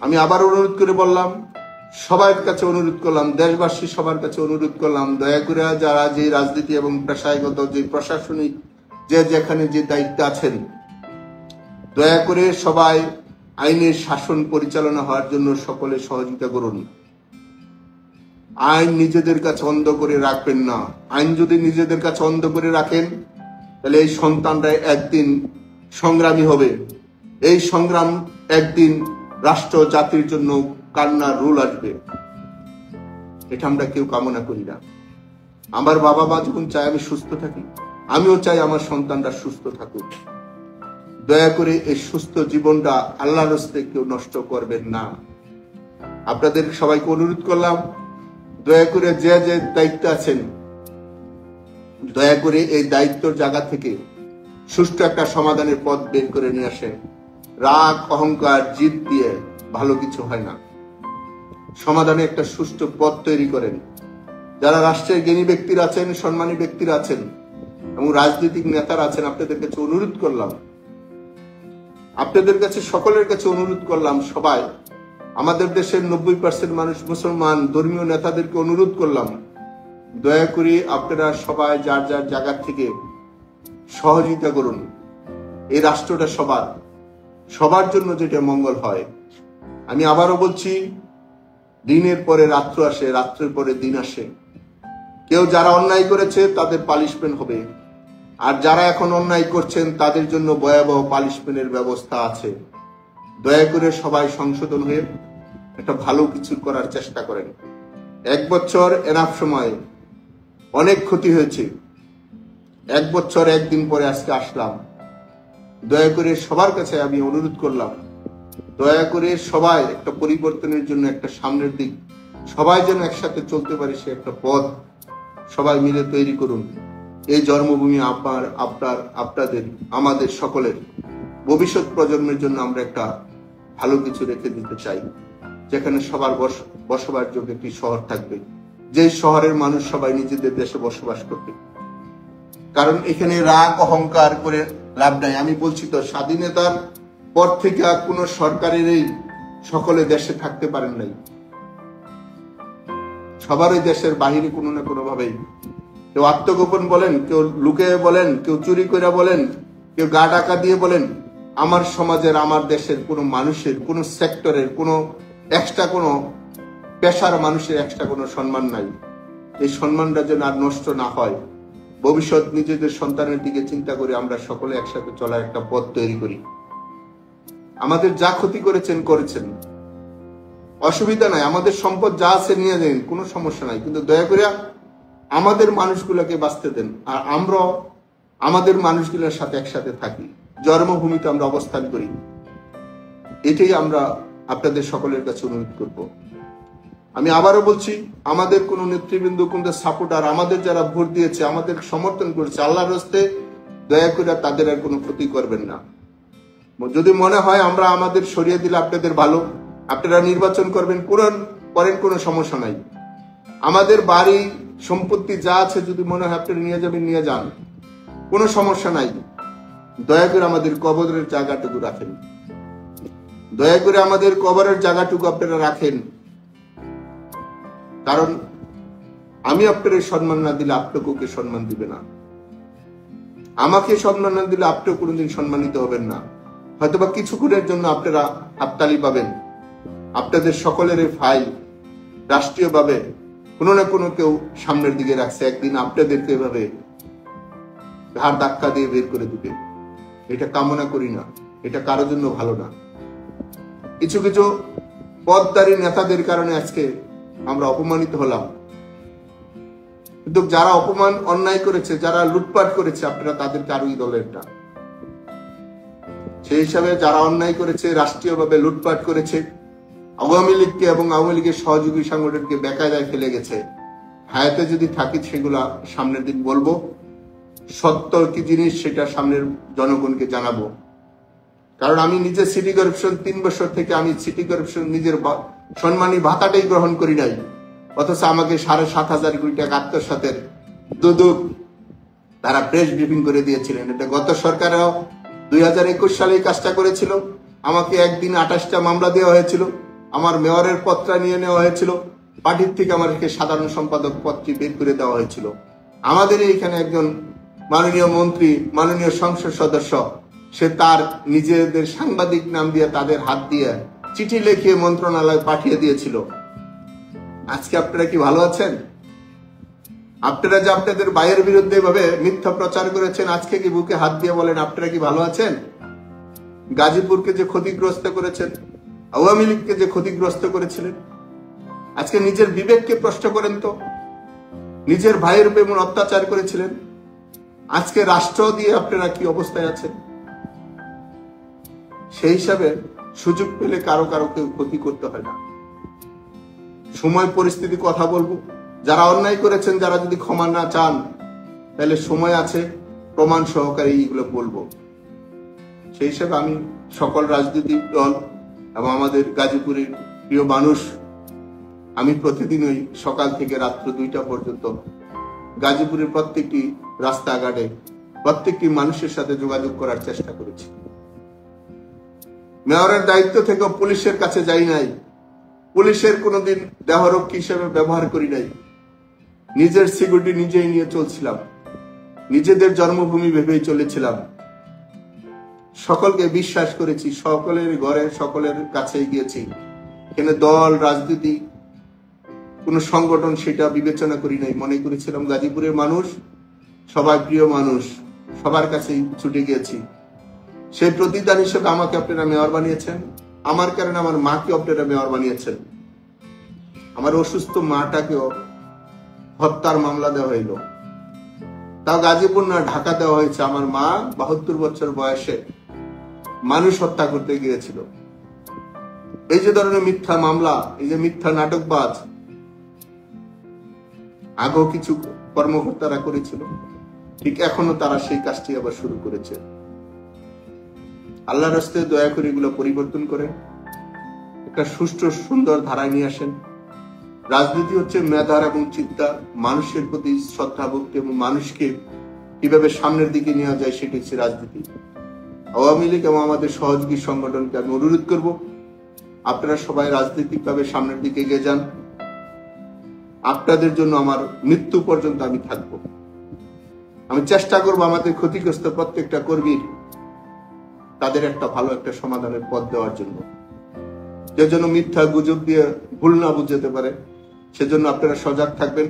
আমি আবার অনুরোধ করে বললাম, সবার কাছে অনুরোধ করলাম, দেশবাসী সবার কাছে অনুরোধ করলাম, দয়া করে যারা যে রাজনীতি এবং পেশাগত যে প্রশাসনিক যে যেখানে যে দায়িত্বে আছেন, দয়া করে সবাই আইনের শাসন পরিচালনা হওয়ার জন্য সকলে সহযোগিতা করুন। আইন নিজেদের কাছে অন্ধ করে রাখবেন না। আইন যদি নিজেদের কাছে অন্ধ করে রাখেন, তাহলে এই সন্তানরা একদিন সংগ্রামী হবে। এই সংগ্রাম একদিন রাষ্ট্র জাতির জন্য কান্নার রোল আসবে। এটা আমরা কেউ কামনা করি না। আমার বাবা মা যখন চায় আমি সুস্থ থাকি, আমিও চাই আমার সন্তানরা সুস্থ থাকুক। দয়া করে এই সুস্থ জীবনটা আল্লাহর রাস্তে কেউ নষ্ট করবেন না। আপনাদের সবাইকে অনুরোধ করলাম, দয়া করে যে যে দায়িত্ব আছেন, দয়া করে এই দায়িত্বের জায়গা থেকে সুষ্ঠু একটা সমাধানের পথ বের করে নিয়ে আসেন। রাগ অহংকার জিদ দিয়ে ভালো কিছু হয় না। সমাধানে একটা সুষ্ঠু পথ তৈরি করেন। যারা রাষ্ট্রের জ্ঞানী ব্যক্তিরা আছেন, সম্মানী ব্যক্তিরা আছেন এবং রাজনৈতিক নেতারা আছেন, আপনাদের কাছে অনুরোধ করলাম, আপনাদের কাছে সকলের কাছে অনুরোধ করলাম, সবাই আমাদের দেশের 90% মানুষ মুসলমান, ধর্মীয় নেতাদেরকে অনুরোধ করলাম, দয়া করে আপনারা সবাই যার যার জায়গা থেকে সহযোগিতা করুন। এই রাষ্ট্রটা সবার জন্য যেটা মঙ্গল হয়। আমি আবারও বলছি, দিনের পরে রাত্র আসে, রাত্রের পরে দিন আসে। কেউ যারা অন্যায় করেছে তাদের পানিশমেন্ট হবে, আর যারা এখন অন্যায় করছেন তাদের জন্য ভয়াবহ পানিশমেন্টের ব্যবস্থা আছে। দয়া করে সবাই সংশোধন হয়ে একটা ভালো কিছু করার চেষ্টা করেন। 1 বছর এনাফ সময়, অনেক ক্ষতি হয়েছে। 1 বছর 1 দিন পরে আজকে আসলাম। দয়া করে সবার কাছে আমি অনুরোধ করলাম, দয়া করে সবাই একটা পরিবর্তনের জন্য একটা সামনের দিক, সবাই যেন একসাথে চলতে পারে সে একটা পথ সবাই মিলে তৈরি করুন। এই জন্মভূমি আপনাদের আমাদের সকলের ভবিষ্যৎ প্রজন্মের জন্য আমরা একটা ভালো কিছু রেখে দিতে চাই, যেখানে সবার বসবাসযোগ্য একটি শহর থাকবে, যে শহরের মানুষ সবাই নিজেদের দেশে বসবাস করবে। কারণ এখানে রাগ অহংকার করে লাভ নাই। আমি বলছি তো, স্বাধীনতার পর থেকে কোন সরকারের এই সকলে দেশে থাকতে পারেন নাই। সবারই দেশের বাহিরে কোনো না কোনো ভাবে, কেউ আত্মগোপন বলেন, কেউ লুকে বলেন, কেউ চুরি করে বলেন, কেউ গা ডাকা দিয়ে বলেন। আমার সমাজের, আমার দেশের কোনো মানুষের, কোনো সেক্টরের, কোনো এক্সট্রা কোনো পেশার মানুষের এক্সট্রা কোনো সম্মান নাই। এই সম্মানটা যেন আর নষ্ট না হয়, ভবিষ্যৎ নিজেদের সন্তানের দিকে চিন্তা করে আমরা সকলে একসাথে চলার একটা পথ তৈরি করি। আমাদের যা ক্ষতি করেছেন, অসুবিধা নাই, আমাদের সম্পদ যা আছে নিয়ে দেন, কোনো সমস্যা নাই, কিন্তু দয়া করে আমাদের মানুষগুলোকে বাঁচতে দেন, আর আমরা আমাদের মানুষগুলোর সাথে একসাথে থাকি, জন্মভূমিতে আমরা অবস্থান করি। এটাই আমরা আপনাদের সকলের কাছে অনুরোধ করব। আমি আবারও বলছি, আমাদের কোন নেতৃবৃন্দ, কোন সাপোর্টার, আমাদের যারা ভোট দিয়েছে, আমাদের সমর্থন করেছে, আল্লাহর রাস্তে দয়া করে তাদের আর কোনো ক্ষতি করবেন না। যদি মনে হয় আমরা আমাদের সরিয়ে দিলে আপনাদের ভালো, আপনারা নির্বাচন করবেন, করেন, কোনো সমস্যা নাই। আমাদের বাড়ি সম্পত্তি যা আছে যদি মনে হয় আপনারা নিয়ে যাবেন, নিয়ে যান, কোনো সমস্যা নাই। দয়া করে আমাদের কবরের জায়গাটুকু রাখেন, দয়া করে আমাদের কবরের জায়গাটুকু আপনারা রাখেন। কারণ আমি আপনাদের সম্মান না দিলে আপনাকে সম্মান দিবে না, আমাকে সম্মান না দিলে আপনিও কোনোদিন সম্মানিত হবেন না। হয়তোবা কিছুক্ষণের জন্য আপনারা হাততালি পাবেন, আপনাদের সকলের ফাইল রাষ্ট্রীয়ভাবে কোনো না কোনো কেউ সামনের দিকে রাখছে, একদিন আপনাদেরকে এভাবে ঘাড় ধাক্কা দিয়ে বের করে দিবে। এটা কামনা করি না, এটা কারো জন্য ভালো না। কিছু কিছু পদধারী নেতাদের কারণে আজকে আমরা অপমানিত হলাম, কিন্তু যারা অন্যায় করেছে, যারা লুটপাট করেছে, আপনারা তাদেরকে আরোই দলের না। সেই হিসাবে যারা অন্যায় করেছে, রাষ্ট্রীয়ভাবে লুটপাট করেছে, আওয়ামী লীগকে এবং আওয়ামী লীগের সহযোগী সংগঠনকে বেকায়দায় ফেলে গেছে, হায়াতে যদি থাকি সেগুলা সামনের দিন বলবো, সত্য কি জিনিস সেটা সামনের জনগণকে জানাবো। কারণ আমি নিজে সিটি কর্পোরেশন 3 বছর থেকে আমি সিটি কর্পোরেশন নিজের সম্মানী ভাতাটাই গ্রহণ করি নাই, অথচ আমাকে 7,500 কোটি টাকা আত্মসাতের দুদক তারা প্রেস ব্রিফিং করে দিয়েছিলেন। এটা গত সরকারও 2021 সালে এই কাজটা করেছিল। আমাকে একদিন 28টা মামলা দেওয়া হয়েছিল, আমার মেয়রের পদটা নিয়ে নেওয়া হয়েছিল, পার্টির থেকে আমাকে সাধারণ সম্পাদক পদটি বের করে দেওয়া হয়েছিল। আমাদের এইখানে একজন মাননীয় মন্ত্রী, মাননীয় সংসদ সদস্য, সে তার নিজেদের সাংবাদিক নাম দিয়ে তাদের হাত দিয়ে চিঠি লিখিয়ে মন্ত্রণালয়ে পাঠিয়ে দিয়েছিল। আজকে আপনারা কি ভালো আছেন? আপনারা যে আপনাদের ভাইয়ের বিরুদ্ধে ভাবে মিথ্যা প্রচার করেছেন, আজকে কি বুকে হাত দিয়ে বলেন আপনারা কি ভালো আছেন? গাজীপুরকে যে ক্ষতিগ্রস্ত করেছেন, আওয়ামী লীগকে যে ক্ষতিগ্রস্ত করেছিলেন, আজকে নিজের বিবেককে প্রশ্ন করেন তো। নিজের ভাইয়ের উপর এমন অত্যাচার করেছিলেন, আজকে রাষ্ট্র দিয়ে আপনারা কি অবস্থায় আছেন? সেই হিসাবে সুযোগ পেলে কারো কারো কেউ ক্ষতি করতে হয় না। সময় পরিস্থিতি কথা বলবো। যারা অন্যায় করেছেন, যারা যদি ক্ষমা না চান, তাহলে সময় আছে, প্রমাণ সহকারে এইগুলো বলবো। সেই হিসাবে আমি সকল রাজনৈতিক দল এবং আমাদের গাজীপুরের প্রিয় মানুষ, আমি প্রতিদিনই সকাল থেকে রাত্র 2টা পর্যন্ত গাজীপুরের প্রত্যেকটি রাস্তাঘাটে প্রত্যেকটি মানুষের সাথে যোগাযোগ করার চেষ্টা করেছি। মেয়রের দায়িত্ব থেকে পুলিশের কাছে যাই নাই, পুলিশের কোনোদিন দেহরক্ষী হিসেবে ব্যবহার করি নাই। নিজের সিকিউরিটি নিজেই নিয়ে চলছিলাম, নিজেদের জন্মভূমি ভেবেই চলেছিলাম। সকলকে বিশ্বাস করেছি, সকলের ঘরে সকলের কাছে গিয়েছি। এখানে দল, রাজনীতি, কোন সংগঠন সেটা বিবেচনা করি নাই। মনে করেছিলাম গাজীপুরের মানুষ সবাই প্রিয় মানুষ, সবার কাছেই ছুটে গিয়েছি। সেই প্রতিদান হিসেবে আমাকে আপনারা মেয়র বানিয়েছেন, আমার কারণে আমার মাকে আপনারা মেয়র বানিয়েছেন। আমার অসুস্থ মাটাকেও হত্যার মামলা দেওয়া হইল, তাও গাজীপুর না, ঢাকা দেওয়া হয়েছে। আমার মা 72 বছর বয়সে মানুষ হত্যা করতে গিয়েছিল। এই যে ধরনের মিথ্যা মামলা, এই যে মিথ্যা নাটকবাজ আগেও কিছু কর্মকর্তারা করেছিল, ঠিক এখনো তারা সেই কাজটি আবার শুরু করেছে। আল্লাহর রাস্তায় দয়া করে এগুলো পরিবর্তন করেন, একটা সুষ্ঠু সুন্দর ধারায় নিয়ে আসেন। রাজনীতি হচ্ছে মেধার এবং চিন্তা, মানুষের প্রতি শ্রদ্ধা ভক্তি এবং মানুষকে কিভাবে সামনের দিকে নেওয়া যায়, সেটি হচ্ছে রাজনীতি। আওয়ামী লীগ এবং আমাদের সহযোগী সংগঠনকে আমি অনুরোধ করব, আপনারা সবাই রাজনৈতিকভাবে সামনের দিকে এগিয়ে যান। আপনাদের জন্য আমার মৃত্যু পর্যন্ত আমি থাকব। আমি চেষ্টা করব আমাদের ক্ষতিগ্রস্ত প্রত্যেকটা কর্মীর তাদের একটা ভালো একটা সমাধানের পথ দেওয়ার জন্য, যে জন্য মিথ্যা গুজব দিয়ে ভুল না বুঝতে পারে, সেজন্য আপনারা সজাগ থাকবেন,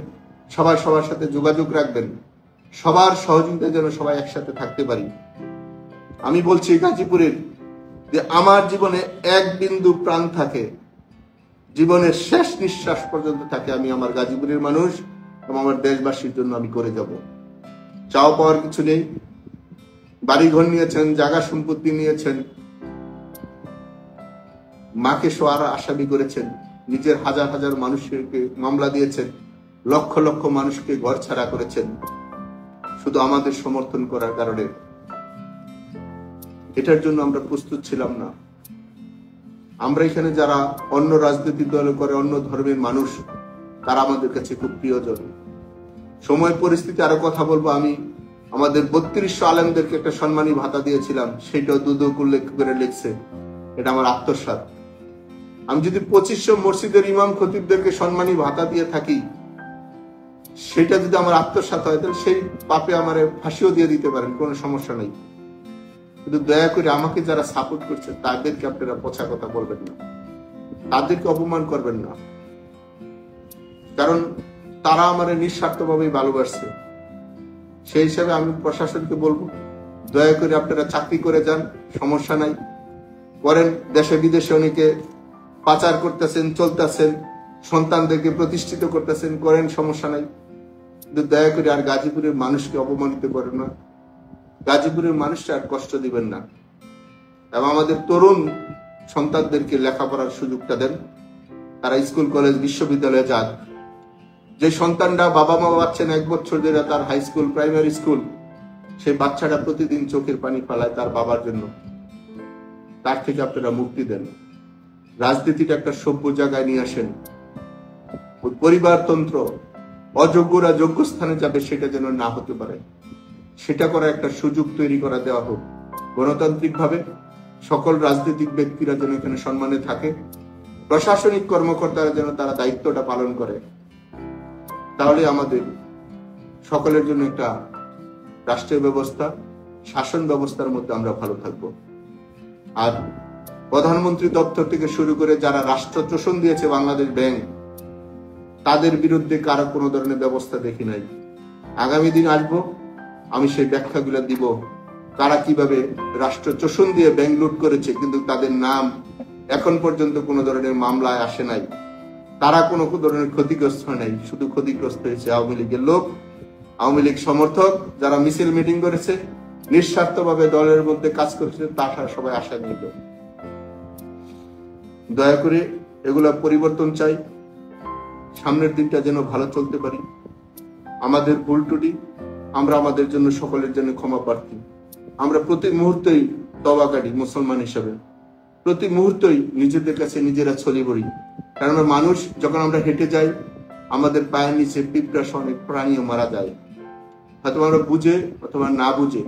সবাই সবার সাথে যোগাযোগ রাখবেন, সবার সহযোগিতা যেন সবাই একসাথে থাকতে পারি। আমি বলছি গাজীপুরের যে আমার জীবনে এক বিন্দু প্রাণ থাকে, জীবনের শেষ নিঃশ্বাস পর্যন্ত থাকে, আমি আমার গাজীপুরের মানুষ এবং আমার দেশবাসীর জন্য আমি করে যাব। চাও পাওয়ার কিছু নেই। বাড়িঘর নিয়েছেন, জায়গা সম্পত্তি নিয়েছেন, মাকে শোয়ার আসামি করেছেন, নিজের হাজার হাজার মানুষকে মামলা দিয়েছেন, লক্ষ লক্ষ মানুষকে ঘর ছাড়া করেছেন শুধু আমাদের সমর্থন করার কারণে। এটার জন্য আমরা প্রস্তুত ছিলাম না। আমরা এখানে যারা অন্য রাজনৈতিক দল করে, অন্য ধর্মের মানুষ, তারা আমাদের কাছে খুব প্রিয়জন। সময় পরিস্থিতি আরো কথা বলবো। আমি আমাদের 3200 আলেমদেরকে একটা সম্মানী ভাতা দিয়েছিলাম, সেটাও দুদক উল্লেখ করে লিখছে, এটা আমার আত্মসাৎ। আমি যদি 2500 মসজিদের ইমাম খতিবদেরকে সম্মানী ভাতা দিয়ে থাকি, সেটা যদি আমার আত্মসাৎ হয়, তাহলে সেই পাপে আমার ফাঁসিও দিয়ে দিতে পারেন, কোনো সমস্যা নেই। কিন্তু দয়া করে আমাকে যারা সাপোর্ট করছে তাদেরকে আপনারা পচা কথা বলবেন না, তাদেরকে অপমান করবেন না, কারণ তারা আমার নিঃস্বার্থভাবেই ভালোবাসছে। সেই হিসাবে আমি প্রশাসনকে বলবো, দয়া করে আপনারা চাকরি করে যান, সমস্যা নাই, করেন। দেশে বিদেশে অনেকে পাচার করতেছেন, চলতেছেন, সন্তানদেরকে প্রতিষ্ঠিত করতেছেন, করেন, সমস্যা নাই। কিন্তু দয়া করে আর গাজীপুরের মানুষকে অপমানিত করেন না, গাজীপুরের মানুষটা আর কষ্ট দিবেন না, এবং আমাদের তরুণ সন্তানদেরকে লেখাপড়ার সুযোগটা দেন। তারা স্কুল, কলেজ, বিশ্ববিদ্যালয়ে যান। যে সন্তানরা বাবা মা পাচ্ছেন 1 বছর ধরে, তার হাই স্কুল, প্রাইমারি স্কুল, সেই বাচ্চাটা প্রতিদিন চোখের পানি ফেলায় তার বাবার জন্য। তার থেকে আপনারা মুক্তি দেন। রাজনীতিটা একটা সভ্য জায়গায় নিয়ে আসেন। পরিবারতন্ত্র, অযোগ্যরা যোগ্য স্থানে যাবে সেটা যেন না হতে পারে, সেটা করা একটা সুযোগ তৈরি করা দেওয়া হোক। গণতান্ত্রিক ভাবে সকল রাজনৈতিক ব্যক্তিরা যেন এখানে সম্মানে থাকে, প্রশাসনিক কর্মকর্তারা যেন তারা দায়িত্বটা পালন করে, তাহলে আমাদের সকলের জন্য একটা রাষ্ট্রীয় ব্যবস্থা, শাসন ব্যবস্থার মধ্যে আমরা ভালো থাকব। আর প্রধানমন্ত্রী দপ্তর থেকে শুরু করে যারা রাষ্ট্র শোষণ দিয়েছে বাংলাদেশ ব্যাংক, তাদের বিরুদ্ধে কারো কোনো ধরনের ব্যবস্থা দেখি নাই। আগামী দিন আসবো, আমি সেই ব্যাখ্যাগুলো দিব, কারা কিভাবে রাষ্ট্র শোষণ দিয়ে ব্যাংক লুট করেছে, কিন্তু তাদের নাম এখন পর্যন্ত কোনো ধরনের মামলায় আসে নাই, তারা কোনো ধরনের ক্ষতিগ্রস্ত হয় নাই। শুধু ক্ষতিগ্রস্ত হয়েছে আওয়ামী লীগের লোক, আওয়ামী লীগ সমর্থক যারা মিছিল মিটিং করেছে, নিঃস্বার্থভাবে দলের মধ্যে কাজ করেছে, তারা সবাই আশা নিল। দয়া করে এগুলা পরিবর্তন চাই, সামনের দিনটা যেন ভালো চলতে পারি। আমাদের ভুল ত্রুটি আমরা আমাদের জন্য সকলের জন্য ক্ষমা প্রার্থী। আমরা প্রতি মুহূর্তেই তওবাকারী মুসলমান হিসাবে, প্রতি মুহূর্তেই নিজেদের কাছে নিজেরা ছড়িয়ে পড়ি। কারণ মানুষ যখন আমরা হেঁটে যাই, আমাদের পায়ের নিচে পিঁপড়া সহ অনেক প্রাণীও মারা যায়, হয়তো আমরা বুঝে অথবা না বুঝে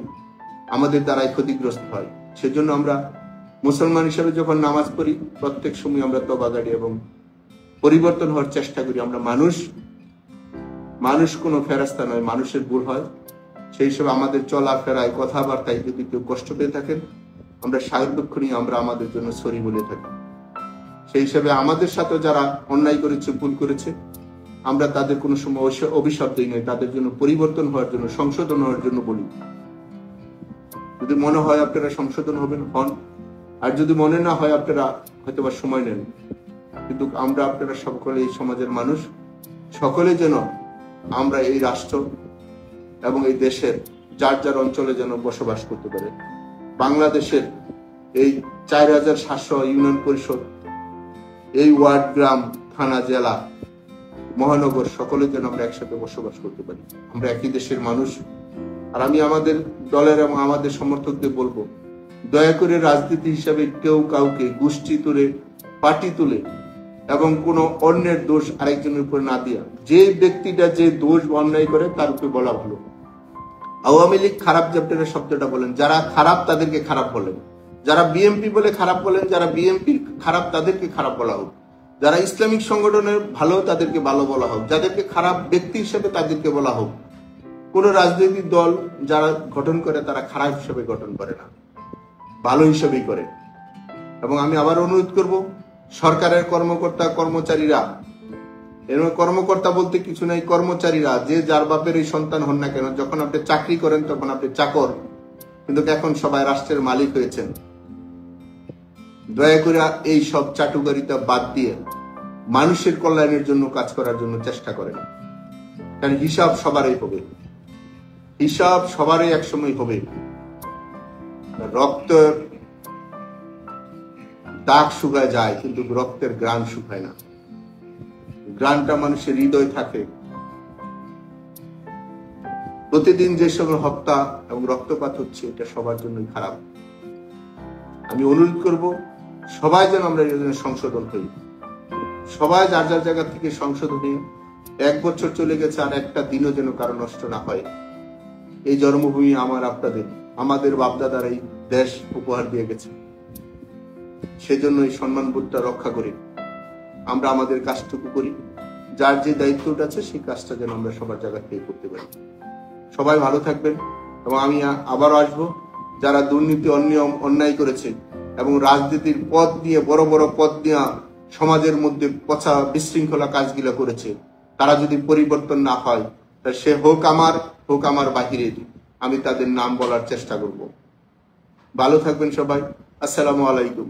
আমাদের দ্বারাই ক্ষতিগ্রস্ত হয়। সেজন্য আমরা মুসলমান হিসাবে যখন নামাজ পড়ি, প্রত্যেক সময় আমরা তওবাকারী এবং পরিবর্তন হওয়ার চেষ্টা করি। আমরা মানুষ কোনো ফেরেশতা নয়, মানুষের ভুল হয়। সেই হিসেবে আমাদের চলাফেরায়, কথাবার্তায় যদি কেউ কষ্ট পেয়ে থাকেন, আমরা সাহায্য নিয়ে আমরা আমাদের জন্য সরি বলে থাকি। সেই হিসেবে আমাদের সাথে যারা অন্যায় করেছে, ভুল করেছে, আমরা তাদের কোনো সময় অভিশাপ দিই নয়, তাদের জন্য পরিবর্তন হওয়ার জন্য, সংশোধন হওয়ার জন্য বলি। যদি মনে হয় আপনারা সংশোধন হবেন, হন। আর যদি মনে না হয়, আপনারা হয়তো বা সময় নেন। কিন্তু আমরা, আপনারা সকলে এই সমাজের মানুষ, সকলে যেন আমরা এই রাষ্ট্র এবং এই দেশের যার যার অঞ্চলে যেন বসবাস করতে পারে। বাংলাদেশের এই 4700 ইউনিয়ন পরিষদ, এই ওয়ার্ড, গ্রাম, থানা, জেলা, মহানগর, সকলে যেন আমরা একসাথে বসবাস করতে পারি। আমরা একই দেশের মানুষ। আর আমি আমাদের দলের এবং আমাদের সমর্থকদের বলবো, দয়া করে রাজনীতি হিসাবে কেউ কাউকে গোষ্ঠী তুলে, পার্টি তুলে এবং কোনো অন্যের দোষ আরেকজনের উপর না দিয়া, যে ব্যক্তিটা যে দোষ অন্যায় করে তার উপরে বলা ভালো। আওয়ামী লীগ খারাপ চ্যাপ্টারের শব্দটা বলেন, যারা খারাপ তাদেরকে খারাপ বলেন, যারা বিএনপি বলে খারাপ বলেন, যারা বিএনপি খারাপ তাদেরকে খারাপ বলা হোক, যারা ইসলামিক সংগঠনের ভালো তাদেরকে ভালো বলা হোক, যাদেরকে খারাপ ব্যক্তি হিসেবে তাদেরকে বলা হোক। কোন রাজনৈতিক দল যারা গঠন করে তারা খারাপ হিসেবে গঠন করে না, ভালো হিসেবেই করে। এবং আমি আবার অনুরোধ করব, সরকারের কর্মকর্তা কর্মচারীরা, এর কর্মকর্তা বলতে কিছু নাই, কর্মচারীরা যে যার বাপের এই সন্তান হন না কেন, যখন আপনি চাকরি করেন তখন আপনি চাকর, কিন্তু এখন সবাই রাষ্ট্রের মালিক হয়েছেন। দয়া করে এই সব চাটুকারিতা বাদ দিয়ে মানুষের কল্যাণের জন্য কাজ করার জন্য চেষ্টা করেন। কারণ হিসাব সবারই হবে, হিসাব সবারই একসময় হবে। রক্তের দাগ শুকায় যায়, কিন্তু রক্তের গ্রাণ শুকায় না। গ্রাণটা মানুষের হৃদয় থাকে। প্রতিদিন যে সময় হত্যা এবং রক্তপাত হচ্ছে, এটা সবার জন্যই খারাপ। আমি অনুরোধ করব, সবাই যেন আমরা এর জন্য সংশোধন হই, সবাই যার যার জায়গা থেকে সংশোধন হই। 1 বছর চলে গেছে, আর একটা দিনও যেন কারো নষ্ট না হয়। এই জন্মভূমি আমার, আপনাদের, আমাদের বাপদাদার এই দেশ উপহার দিয়ে গেছে। সেজন্য এই সম্মানবোধটা রক্ষা করি, আমরা আমাদের কাজটুকু করি। যার যে দায়িত্বটা আছে সেই কাজটা যেন আমরা সবার জায়গা থেকে করতে পারি। সবাই ভালো থাকবেন। এবং আমি আবারও আসবো, যারা দুর্নীতি, অনিয়ম, অন্যায় করেছে এবং রাজনীতির পদ নিয়ে, বড় বড় পদ নিয়ে সমাজের মধ্যে পচা বিশৃঙ্খলা কাজগুলো করেছে, তারা যদি পরিবর্তন না হয়, তা সে হোক আমার বাহিরের, আমি তাদের নাম বলার চেষ্টা করব। ভালো থাকবেন সবাই। আসসালামু আলাইকুম।